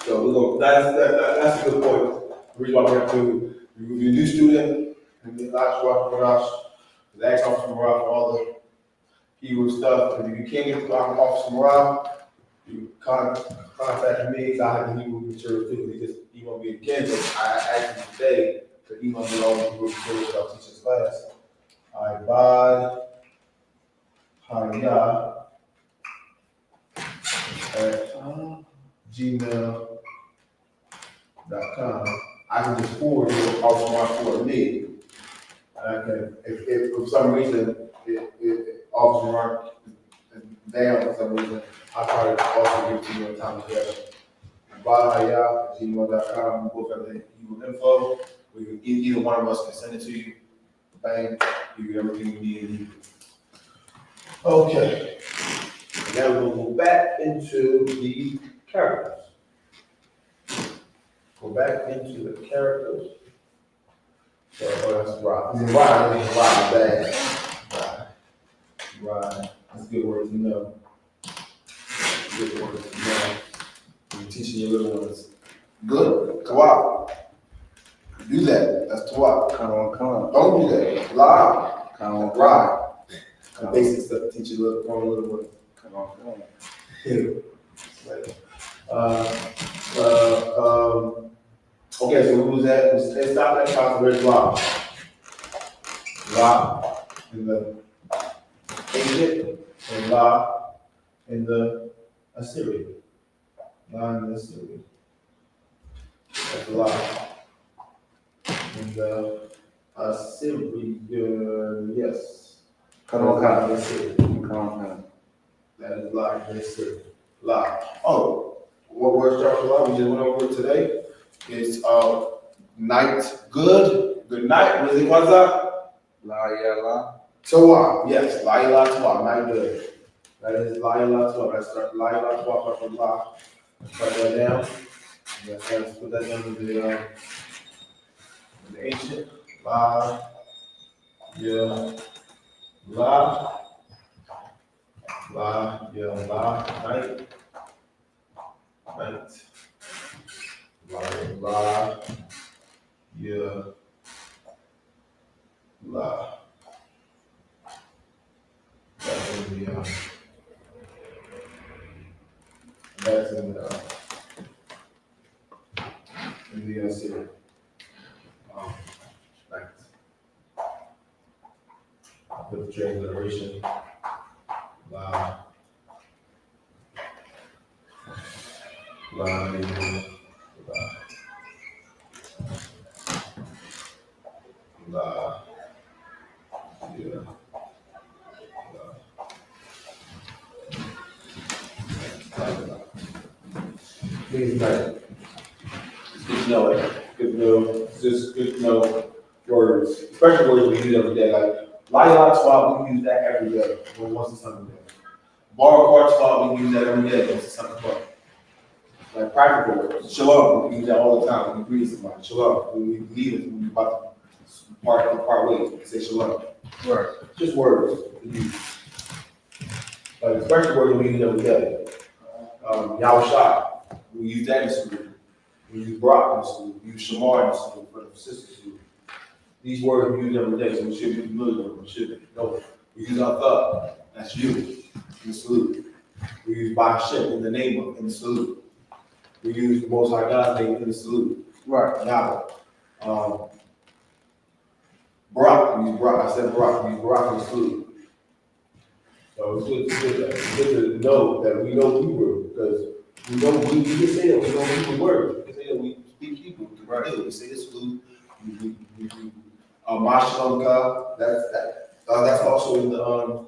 So we're going. That's a good point. The reason why we have to review new student and the last Qadash, the ex Officer Marah for all the Hebrew stuff. And if you can't get to Officer Marah, you contact me. I have the Hebrew material too. He just emailed me again. But I asked him today to email me all the Hebrew materials that I'll teach this class. GEN.YAHANNA at gmail.com. I can just forward you Officer Marah for me. And I can, if for some reason, if Officer Marah is down for some reason, I'll probably also give it to you on time together. GEN.YAHANNA@gmail.com. We both have the Hebrew info. Either one of us can send it to you. Bang, give you everything you need in Hebrew. Okay. Now we'll go back into the characters. Go back into the characters. So that's right. Right. That's a good word to know. Good word to know. You're teaching your little ones. Good. Tawab. Do that. That's Tawab.
Come on.
Don't do that. Lie.
Come on.
Right. The basic stuff to teach your little ones.
Come on.
Okay, so what was that? Let's stop that concept. Where's La? La in the Egypt and La in the Assyrian. La in the Assyrian. That's La in the Assyrian. Yes.
Come on.
That is La in the Assyrian. La. Oh, what word starts with La? We just went over it today. It's night, good Good night. What is it, Kwanzaa?
La ya la.
Toa. Yes, La Ilaha Toa. Not good. That is La Ilaha Toa. That's La Ilaha Toa from La. Write that down. Yes, let's put that down in the ancient. La. Yeah. La. La. Yeah. La. Night. Night. La. La. Yeah. La. That's in the that's in the city. Like with the transliteration. La. La. Yeah. La. La. Yeah. Please, night. Good to know it. Good to know. Just good to know words, especially words we use every day. Like La ilaha Toa, we use that every day. When once the sun day. Barak Toa, we use that every day. Once the sun comes up. Like practical words. Shalom, we use that all the time when we greet somebody. Shalom. When we leave it, when we about to part ways, we say shalom.
Right.
Just words we use. Like especially words we use every day. Yahushua, we use that in school. We use Brock in school. We use Shamar in school for the sisters. These words we use every day, so we should be familiar with them. We should know. We use our thug, that's you, in the salute. We use Ba'ashem in the name of, in the salute. We use the Most High God's name in the salute.
Right.
Yahweh. Barak, we use Barak. I said Barak, we use Barak in the salute. So it's good to know that we know Hebrew, because we know we can say that we know Hebrew words. We can say that we speak Hebrew. Right. We say this salute. Mashallah, that's also in the go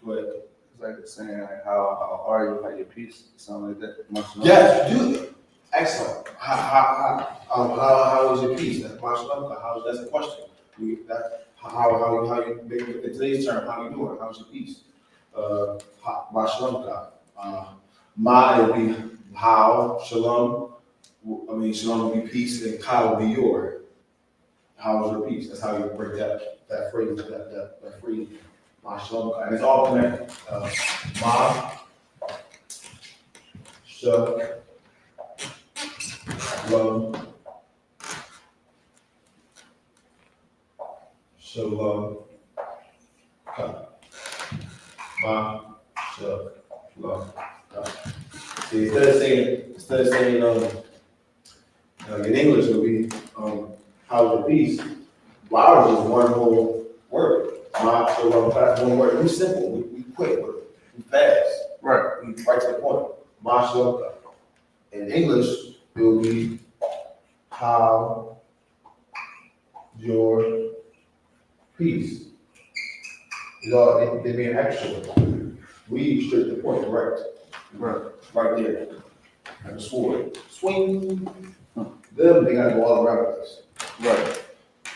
ahead.
It's like it's saying like how are you, how your peace, something like that.
Yes, do excellent. How is your peace? That's Mashallah. That's a question. How you make it in today's term, how you doing? How's your peace? Mashallah. Ma would be how, shalom. I mean shalom would be peace, and ka would be your. How is your peace? That's how you break that phrase, that phrase, Ma Shalom. And it's all connected. Ma, Shalom, Shalom, Ka. Ma, Shalom, Ka. See, instead of saying in English it would be how's your peace? Ours is one whole word. Ma Shalom, Ka. One word. We simple. We quick with it. We fast.
Right.
We right to the point. Ma Shalom, Ka. In English, it will be how your peace. It's all they being extra. We straight to the point, correct? Right there. Like a sword. Swing. Them, they gotta go all around us.
Right.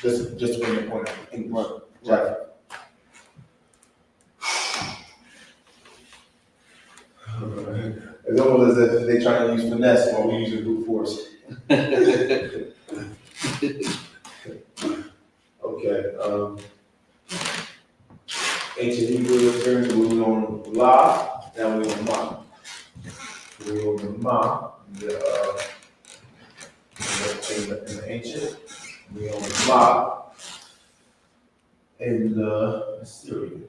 Just to bring the point out. English. Right. It's almost as if they trying to use finesse while we using brute force. Okay. Ancient Hebrew terms, we on La, now we on Ma. We on the Ma, in the ancient. We on Ma in the Assyrian.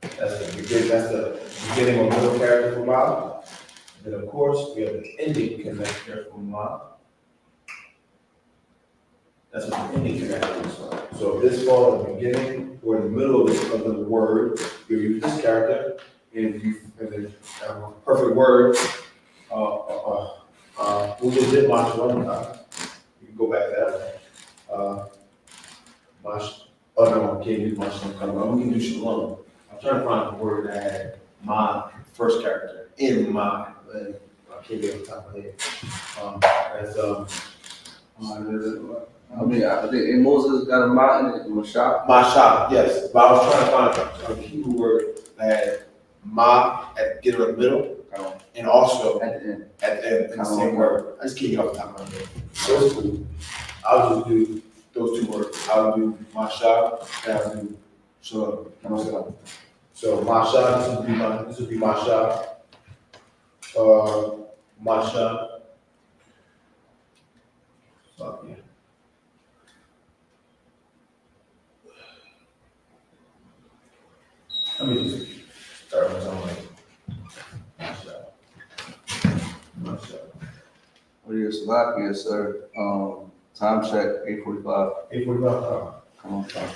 That's the beginning of middle character for Ma. Then of course we have the ending connector for Ma. That's what the ending connector is. So if this falls at the beginning or in the middle of the word, you use this character, and then have a perfect word. We just did Mash one time. You can go back to that one. No, I can't do Mash one time. I'm gonna do Shalom. I'm trying to find the word that had my first character in my. I can't get on top of my head. That's
I mean, I think and Moses got a mountain in Mashah.
Masha, yes, but I was trying to find a Hebrew word that had ma at get in the middle, and also
At the end.
at the end, in the same word. I just can't get off the top of my head. So it's cool. I'll just do those two words. I'll do Masha and I'll do Shalom. So Masha, this would be Masha. Masha. So, yeah. Let me just start with something like Masha.
Oh, yes, Slovakia, sir. Time check, 8:45.
8:45.
Come on, time.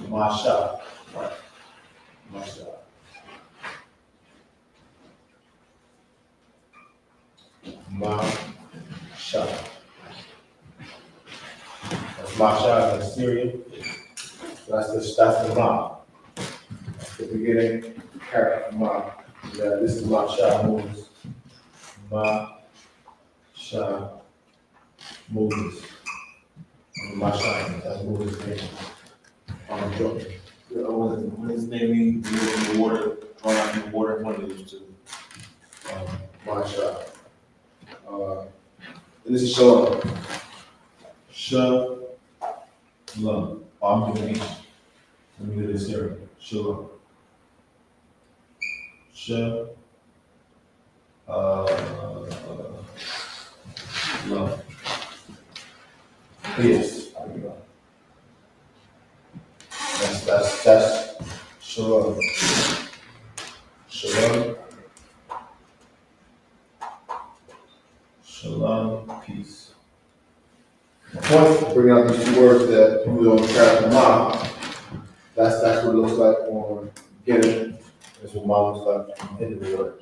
Masha. Right. Masha. Masha. That's Masha in Syrian. That's the Ma. That's the beginning character of Ma. Yeah, this is Masha Moses. Masha Moses. Masha, that's Moses' name. What his name means, in the water, drawn out in the water, one of those two. Masha. And this is Shalom. Shalom. I'm doing it. Let me do this here. Shalom. Shalom. Love. Yes. That's Shalom. Shalom. Shalom, peace. My point is bringing out these two words that we don't track in mind. That's what it looks like on getting. That's what mine looks like in the word.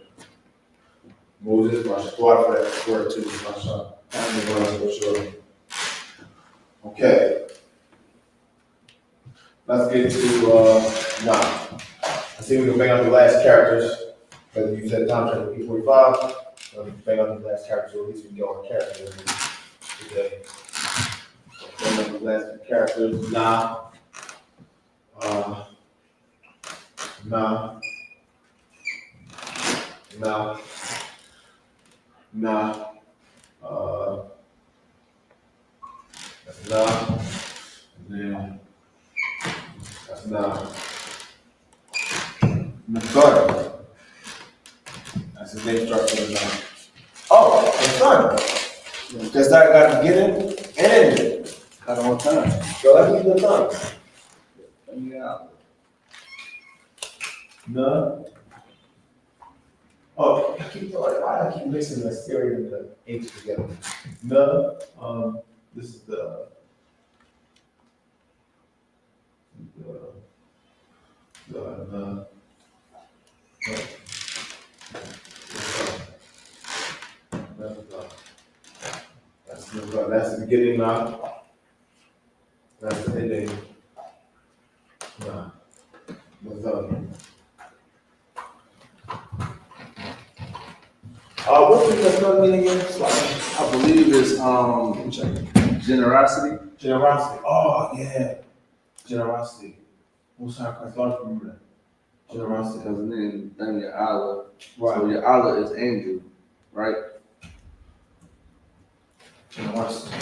Moses, my squad for that word too, my son. I'm the one for sure. Okay. Let's get to now. I see we can bang out the last characters. Because you said time check 8:45. So we can bang out the last characters, so at least we can get all the characters today. Bang out the last two characters. Nah. That's nah. Then that's nah. Nathar. That's his name starts with a nah. Oh, Nathar. Because I got to get in and in.
Got on time.
So let me do the tongue.
Yeah.
No. Oh, why I keep mixing the Syrian and the H together? No. This is the that's the beginning now. That's the ending. Nah. What's the first meaning again?
I believe it's generosity.
Generosity. Oh yeah. Generosity. What's our I thought I remember that. Generosity.
Because then your Allah.
Right.
So your Allah is angel, right?
Generosity.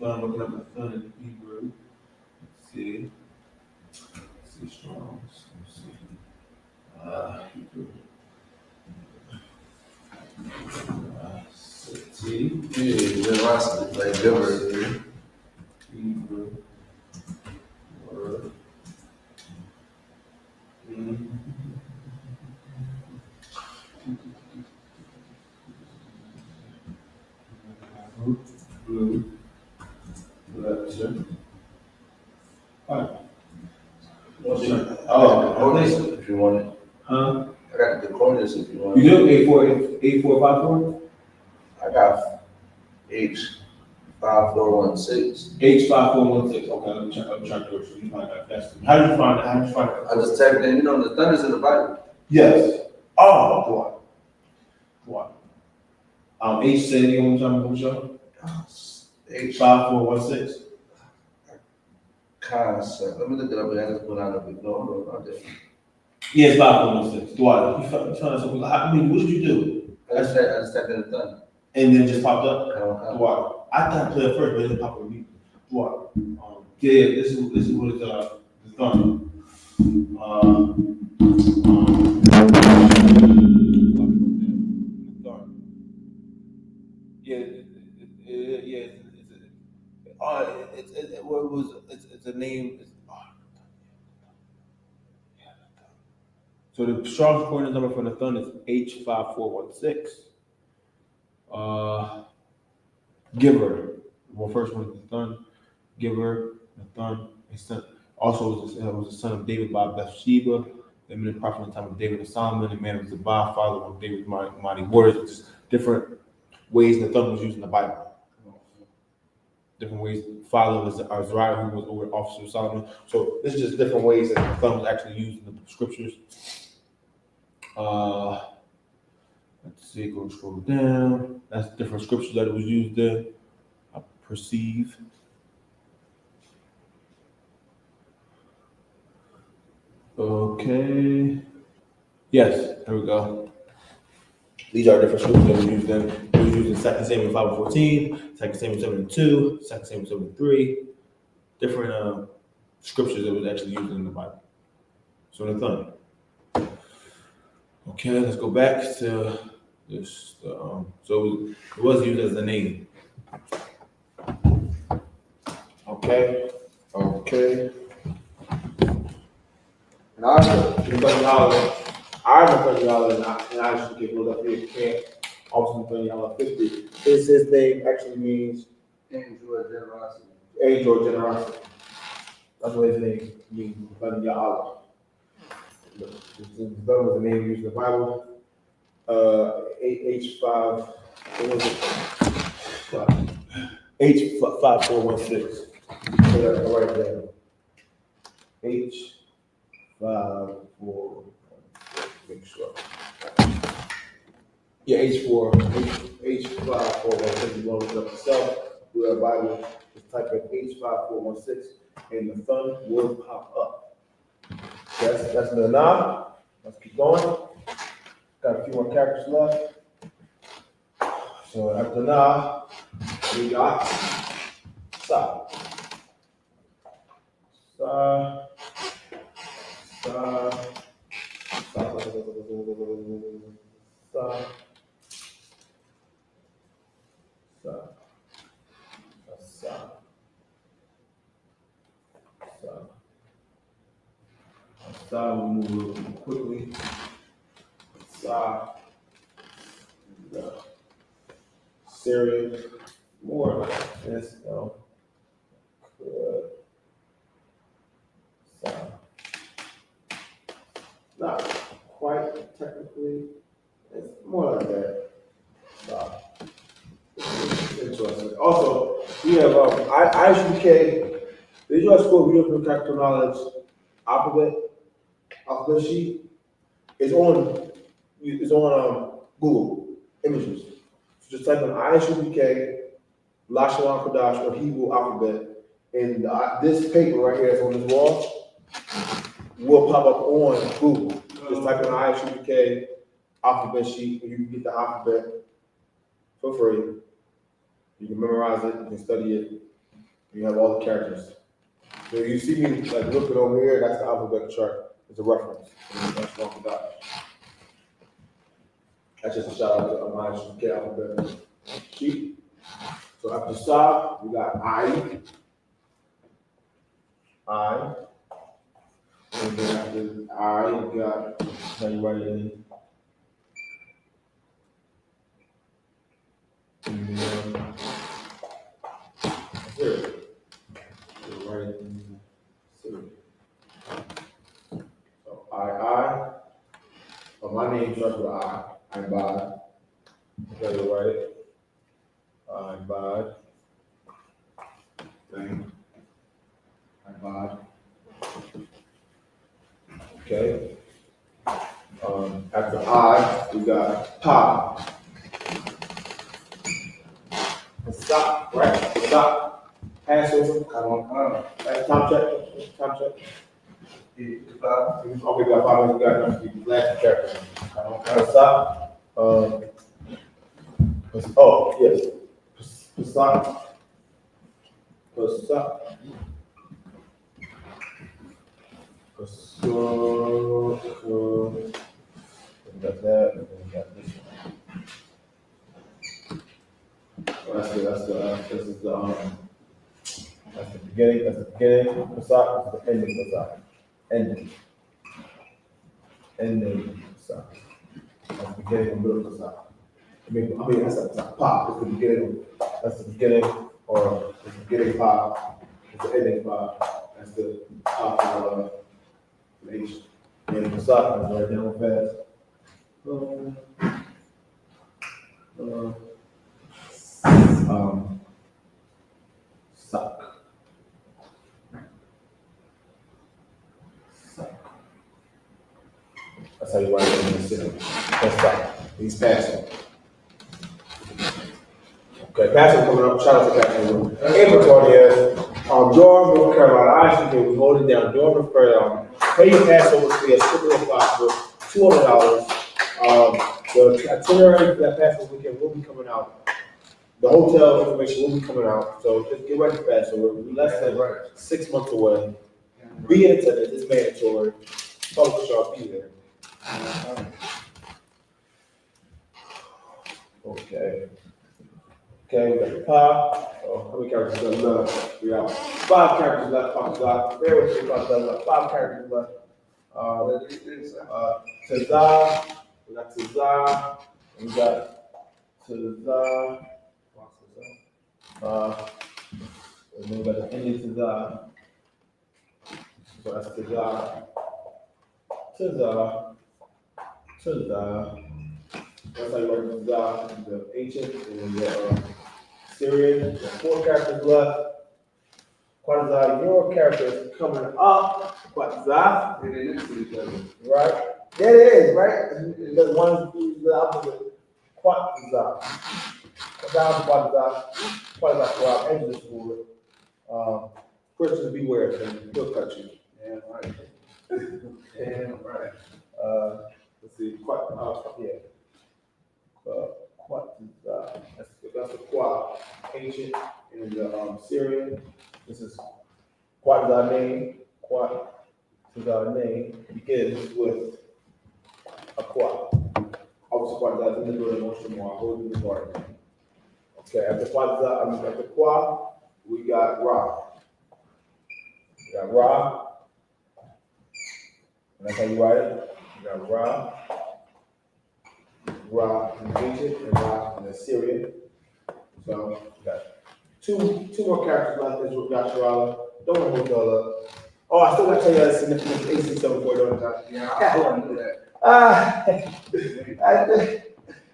I'm looking up the fun in Hebrew. Let's see. Strong. Let's see. Hebrew.
Yeah, generosity, like giver.
Hebrew. Word. Blue. Lecture.
Concordance if you want it.
Huh?
I got the concordance if you want
You
it.
do 8454?
I got H5416.
H5416. Okay, let me check. I'm trying to do it. So you might have that's. How did you find it? How did you find it?
I just typed in, you know, the thunder's in the Bible.
Yes. Oh boy. H said you want to tell me who's your H5416.
Concept. Let me look it up. I just put out a bit. No, I didn't.
Yeah, it's 5416. Dwight, you trying to something? I mean, what did you do?
I just typed in the thunder.
And then just popped up.
Okay.
Dwight, I thought I played it first, but it didn't pop up with me. Dwight, yeah, this is what it's the thunder. It's a name. So the strongest coordinate number for the Thun is H5416. Giver. Well, first one is the Thun. Giver, the Thun. Also was the son of David by Bathsheba. The minute prophet in the time of David and Solomon. The man of Zabah, father of David's mighty warriors. It's just different ways the Thun was used in the Bible. Different ways. Father was Azariah, who was over officer of Solomon. So this is just different ways that the Thun was actually used in the scriptures. Let's see, go scroll down. That's different scriptures that it was used in. I perceive. Okay. Yes, there we go. These are different scriptures that were used in. It was used in 2 Samuel 5:14, 2 Samuel 7:2, 2 Samuel 7:3. Different scriptures that was actually used in the Bible. So the Thun. Okay, let's go back to this. So it was used as a name. Okay. And also, in $30, and I should get rid of it. Can't also $30.50. His name actually means
Angel of generosity.
angel of generosity. That's what his name means. $30. The was the name used in the Bible. H5. What was it? H5416. So that's right there. H5416. Make sure. Yeah, H5416. You want to look it up yourself. Do a Bible. Just type in H5416, and the Thun will pop up. That's the knob. Let's keep going. Got a few more characters left. So after knob, we got Sa. Sa. We'll move a little more quickly. Syria, more like this. Not quite technically. It's more like that. Interesting. Also, we have I.S.U.P.K. the U.S. School of European Practical Knowledge alphabet sheet is on Google Images. So just type in I.S.U.P.K. Lashawan, Qadash, or Hebrew alphabet, and this paper right here is on this wall will pop up on Google. Just type in I.S.U.P.K. alphabet sheet, and you can get the alphabet for free. You can memorize it, you can study it, you have all the characters. So you see me like looking over here, that's the alphabet chart. It's a reference. That's one for that. That's just a shout out to my I.S.U.P.K. alphabet sheet. So after stop, we got I. And then after I, we got, now you write it in. And then, zero. So write it in zero. So I. My name starts with I. I'm by. Okay, you write it. I. I abide. Thing. I abide. Okay. After I, we got pa. Stop, right? Stop. Passover.
Come on.
That's top check. Top check.
Yeah,
Okay, we got 5 minutes. We got the last chapter. Stop. Oh, yes. Stop. Stop. We got that, and then we got this one. That's the beginning. That's the beginning. Stop. That's the ending. Stop. Ending. Stop. That's the beginning and middle of stop. I mean, that's the pop. It's the beginning. That's the beginning, or it's the beginning pop. It's the ending pop. That's the top of the H. And the stop is right down fast. Suck. That's how you write it in the city. That's stop. He's passing. Okay, Passover coming up. Shout out to Passover. Inventory here. Durham, North Carolina. I.S.U.K. we hold it down. Durham, North Carolina. Pay your Passover fee as quickly as possible. $200. The itinerary for that Passover weekend will be coming out. The hotel information will be coming out. So just get ready for Passover. We're less than 6 months away. Be in attendance. It's mandatory. Focus y'all be there. Okay. Okay, we got the pop. Oh, how many characters left? We got 5 characters left. Bear with me, 5 characters left. Tazah. We got Tazah. We got Tazah. And then we got the ending Tazah. So that's Tazah. Tazah. That's how you write Tazah, the ancient and the Syrian. 4 characters left. Qadash, your character is coming up. Qadash.
They're next to each other.
Right? There it is, right? Because one is the opposite. Qadash. Qadash, enter the school. Christians beware, he'll cut you.
Yeah, right. Yeah, right.
Let's see. That's the Qua, ancient in the Syrian. This is Qadash name. Qadash name begins with a Qua. Obviously, Qadash in the middle of the motion more. Hold in the garden. Okay, after Qua, we got Ra. We got Ra. And that's how you write it. You got Ra in the ancient, and Ra in the Syrian. So we got two more characters left. This with Yasharala. Don't want to hold y'all up. Oh, I still got to tell you that significance of 867 don't time.
Yeah, I want to do that.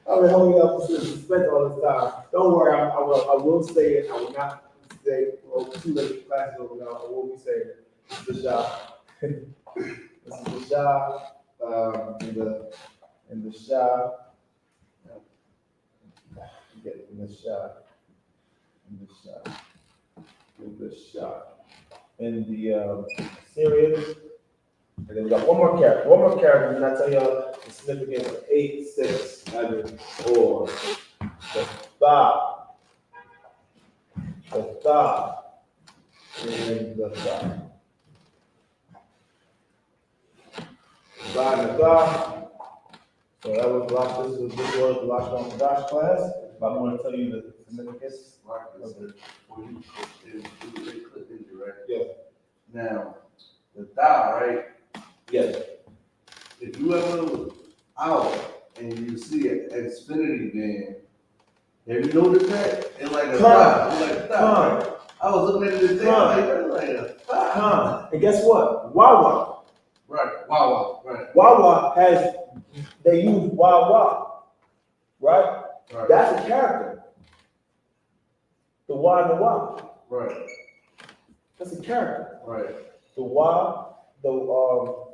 I've been holding up to suspense all this time. Don't worry, I will say it. I will not say, too late classes over now. I will be saying it. This is the shot. This is the shot. In the shot. Get in the shot. In the Syrian. And then we got one more character. And I tell y'all the significance of 8, 6, 7, 4. The thigh. And the thigh. The thigh. So that was the Lashawan Qadash class. But I'm going to tell you the significance.
Marcus, when you clip into, right?
Yeah.
Now, the thigh, right?
Yes.
If you ever look out and you see an Xfinity van, have you noticed that? It's like a thigh. It's like a thigh. Right? I was looking at this thing, like a thigh.
And guess what? Wawa.
Right. Wawa. Right.
Wawa they use Wawa. Right?
Right.
That's a character.
The Y and the Y.
Right,
That's a character.
right.
The Y, the Y,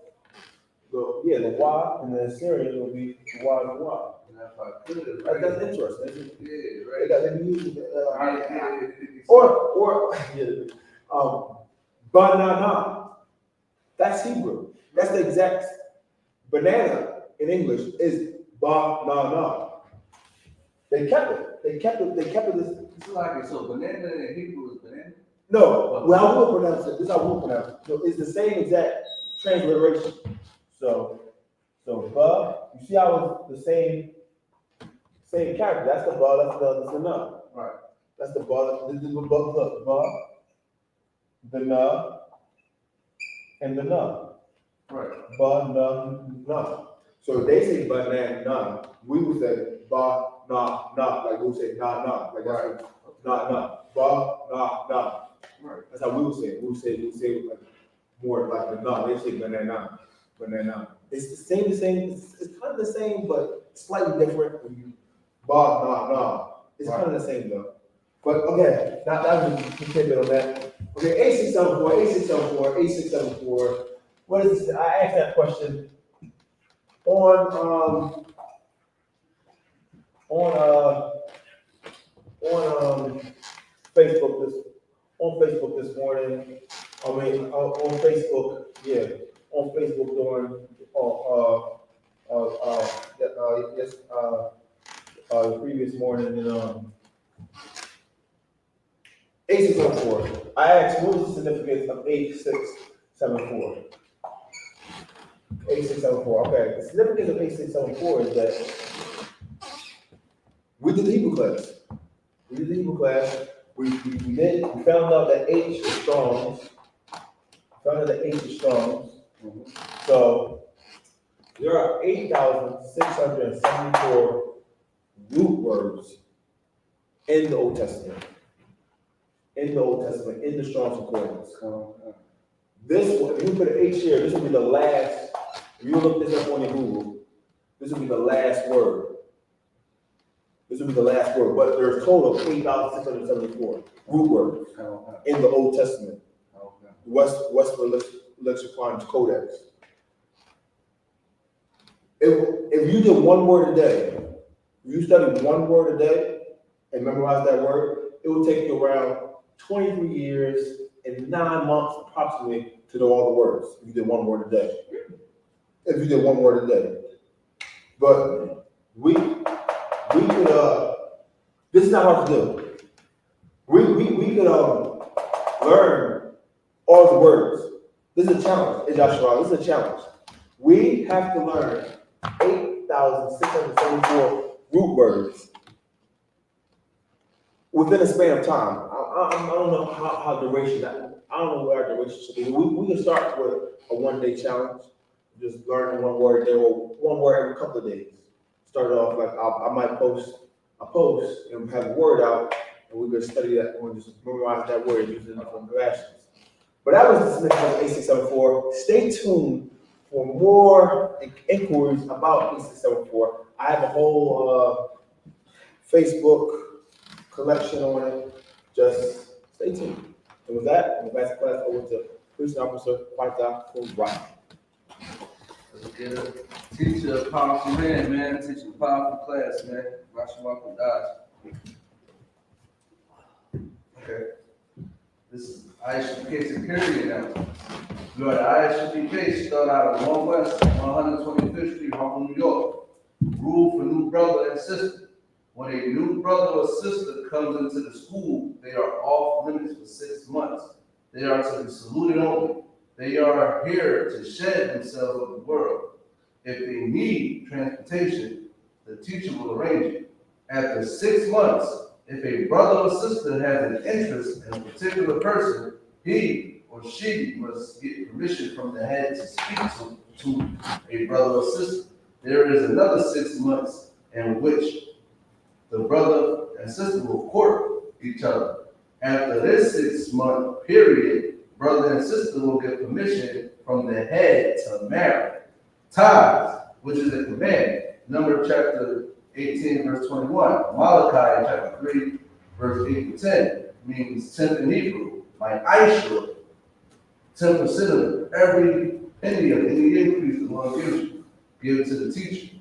and the Assyrian will be the Y and the Y.
And if I could,
That's interesting. Isn't it?
Yeah,
They
right.
got them using
Yeah.
or banana. That's Hebrew. That's the exact banana in English is banana. They kept it. They kept it. They kept it.
It's like it. So banana in Hebrew is banana.
No, well, I will pronounce it. This is how I will pronounce it. So it's the same exact transliteration. So, you see how it's the same character. That's the ba, that's the na.
Right.
That's the ba, this is the ba, look, ba, the na, and the na.
Right.
Ba, na. So if they say banana, we would say ba, na, like we would say na, like that's
Right.
na, ba, na.
Right.
That's how we would say it. We would say it like more like the no. They say banana. It's the same. It's kind of the same, but slightly different. When you nah. It's
Right.
kind of the same though. But okay, that was the tidbit on that. Okay, A674. What is this? I asked that question on Facebook this morning. I mean, on Facebook, yeah, on Facebook during the previous morning and A674. I asked what was the significance of A674. A674. Okay, the significance of A674 is that we did the Hebrew class. We found out that H is strong. So there are 8,674 root words in the Old Testament. In the Strong's Concordance. This one, if you put an H here, this will be the last. If you look this up on your Google, this will be the last word. But there's a total of 8,674 root words in the Old Testament. Western Lexicon Codex. If you did one word a day, if you studied one word a day and memorize that word, it will take you around 23 years and 9 months approximately to know all the words. If you did one word a day. But we could this is not hard to do. We could learn all the words. This is a challenge, Joshua. This is a challenge. We have to learn 8,674 root words within a span of time. I don't know how duration. I don't know what our duration should be. We can start with a 1-day challenge, just learning one word a day or one word every couple of days. Start off like I might post a post and have a word out, and we could study that and just memorize that word using different versions. But that was the significance of A674. Stay tuned for more inquiries about A674. I have a whole Facebook collection on it. Just stay tuned. And with that, I'm going to pass the class over to Police Officer Pata Right.
Get a teacher, a powerful man, teaching a powerful class, man. Lashawan, Qadash. Okay. This is I.S.U.K. security announcement. We are the I.S.U.K. start out at 1 West, 125th Street, Harlem, New York. Rule for new brother and sister. When a new brother or sister comes into the school, they are off limits for 6 months. They are to be saluted only. They are here to shed themselves of the world. If they need transportation, the teacher will arrange it. After 6 months, if a brother or sister has an interest in a particular person, he or she must get permission from the head to speak to a brother or sister. There is another 6 months in which the brother and sister will court each other. After this 6 month period, brother and sister will get permission from the head to marry. Tithes, which is a command, Numbers chapter 18, verse 21, Malachi chapter 3, verse 8 to 10 means 10th in Hebrew, like I.S.U.P.K. 10% of every penny of any increase the Lord gives you, give it to the teacher.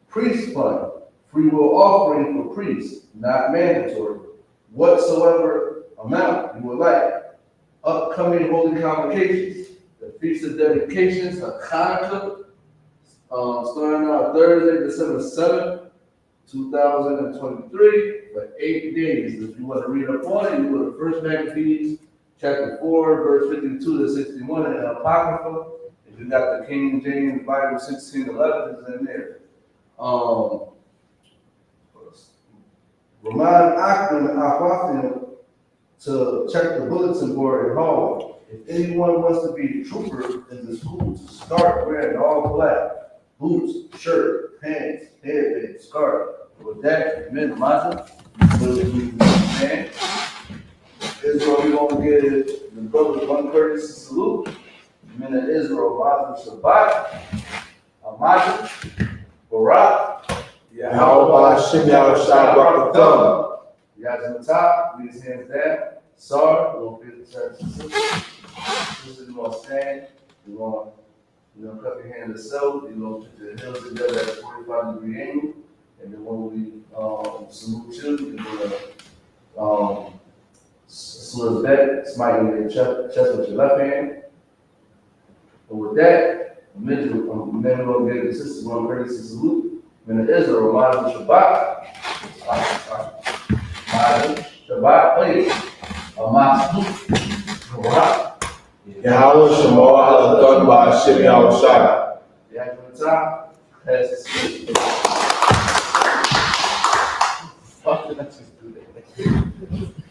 Priest fund, free will offering for priests, not mandatory. Whatsoever amount you would like. Upcoming holy convocations, the Feast of Dedications of Hanukkah, starting out Thursday, December 7th, 2023, for 8 days. If you want to read up on it, you go to 1 Maccabees, chapter 4, verse 52 to 61 in the Apocrypha. If you got the King James Bible 1611, it's in there. Remind Akron and Aquafina to check the bulletin board at home. If anyone wants to be a trooper in the school, to start wearing all black, boots, shirt, pants, headband, scarf. With that, men, Maza, man, Israel, we gonna give the brothers one courtesy salute. Men of Israel, Maza, Shabbat, Amaza, Barak,
Yahweh Hashem Yahushua Baruch.
you guys on the top, leave his hands down. Sorry, we'll be the church. This is gonna stand. You're gonna cup your hand to self. You're gonna put your heels together at a 45-degree angle. And then when we salute you, you're gonna salute back, smite you in your chest with your left hand. And with that, men will give the sisters one courtesy salute. Men of Israel, Mazel Shabbat. Mazel Shabbat, please. Mazel Shabbat.
Yahweh Shemor Adon Ba'Hashem Yahushua.
Yeah, from the top, pass the speech. Fuck, let's just do that.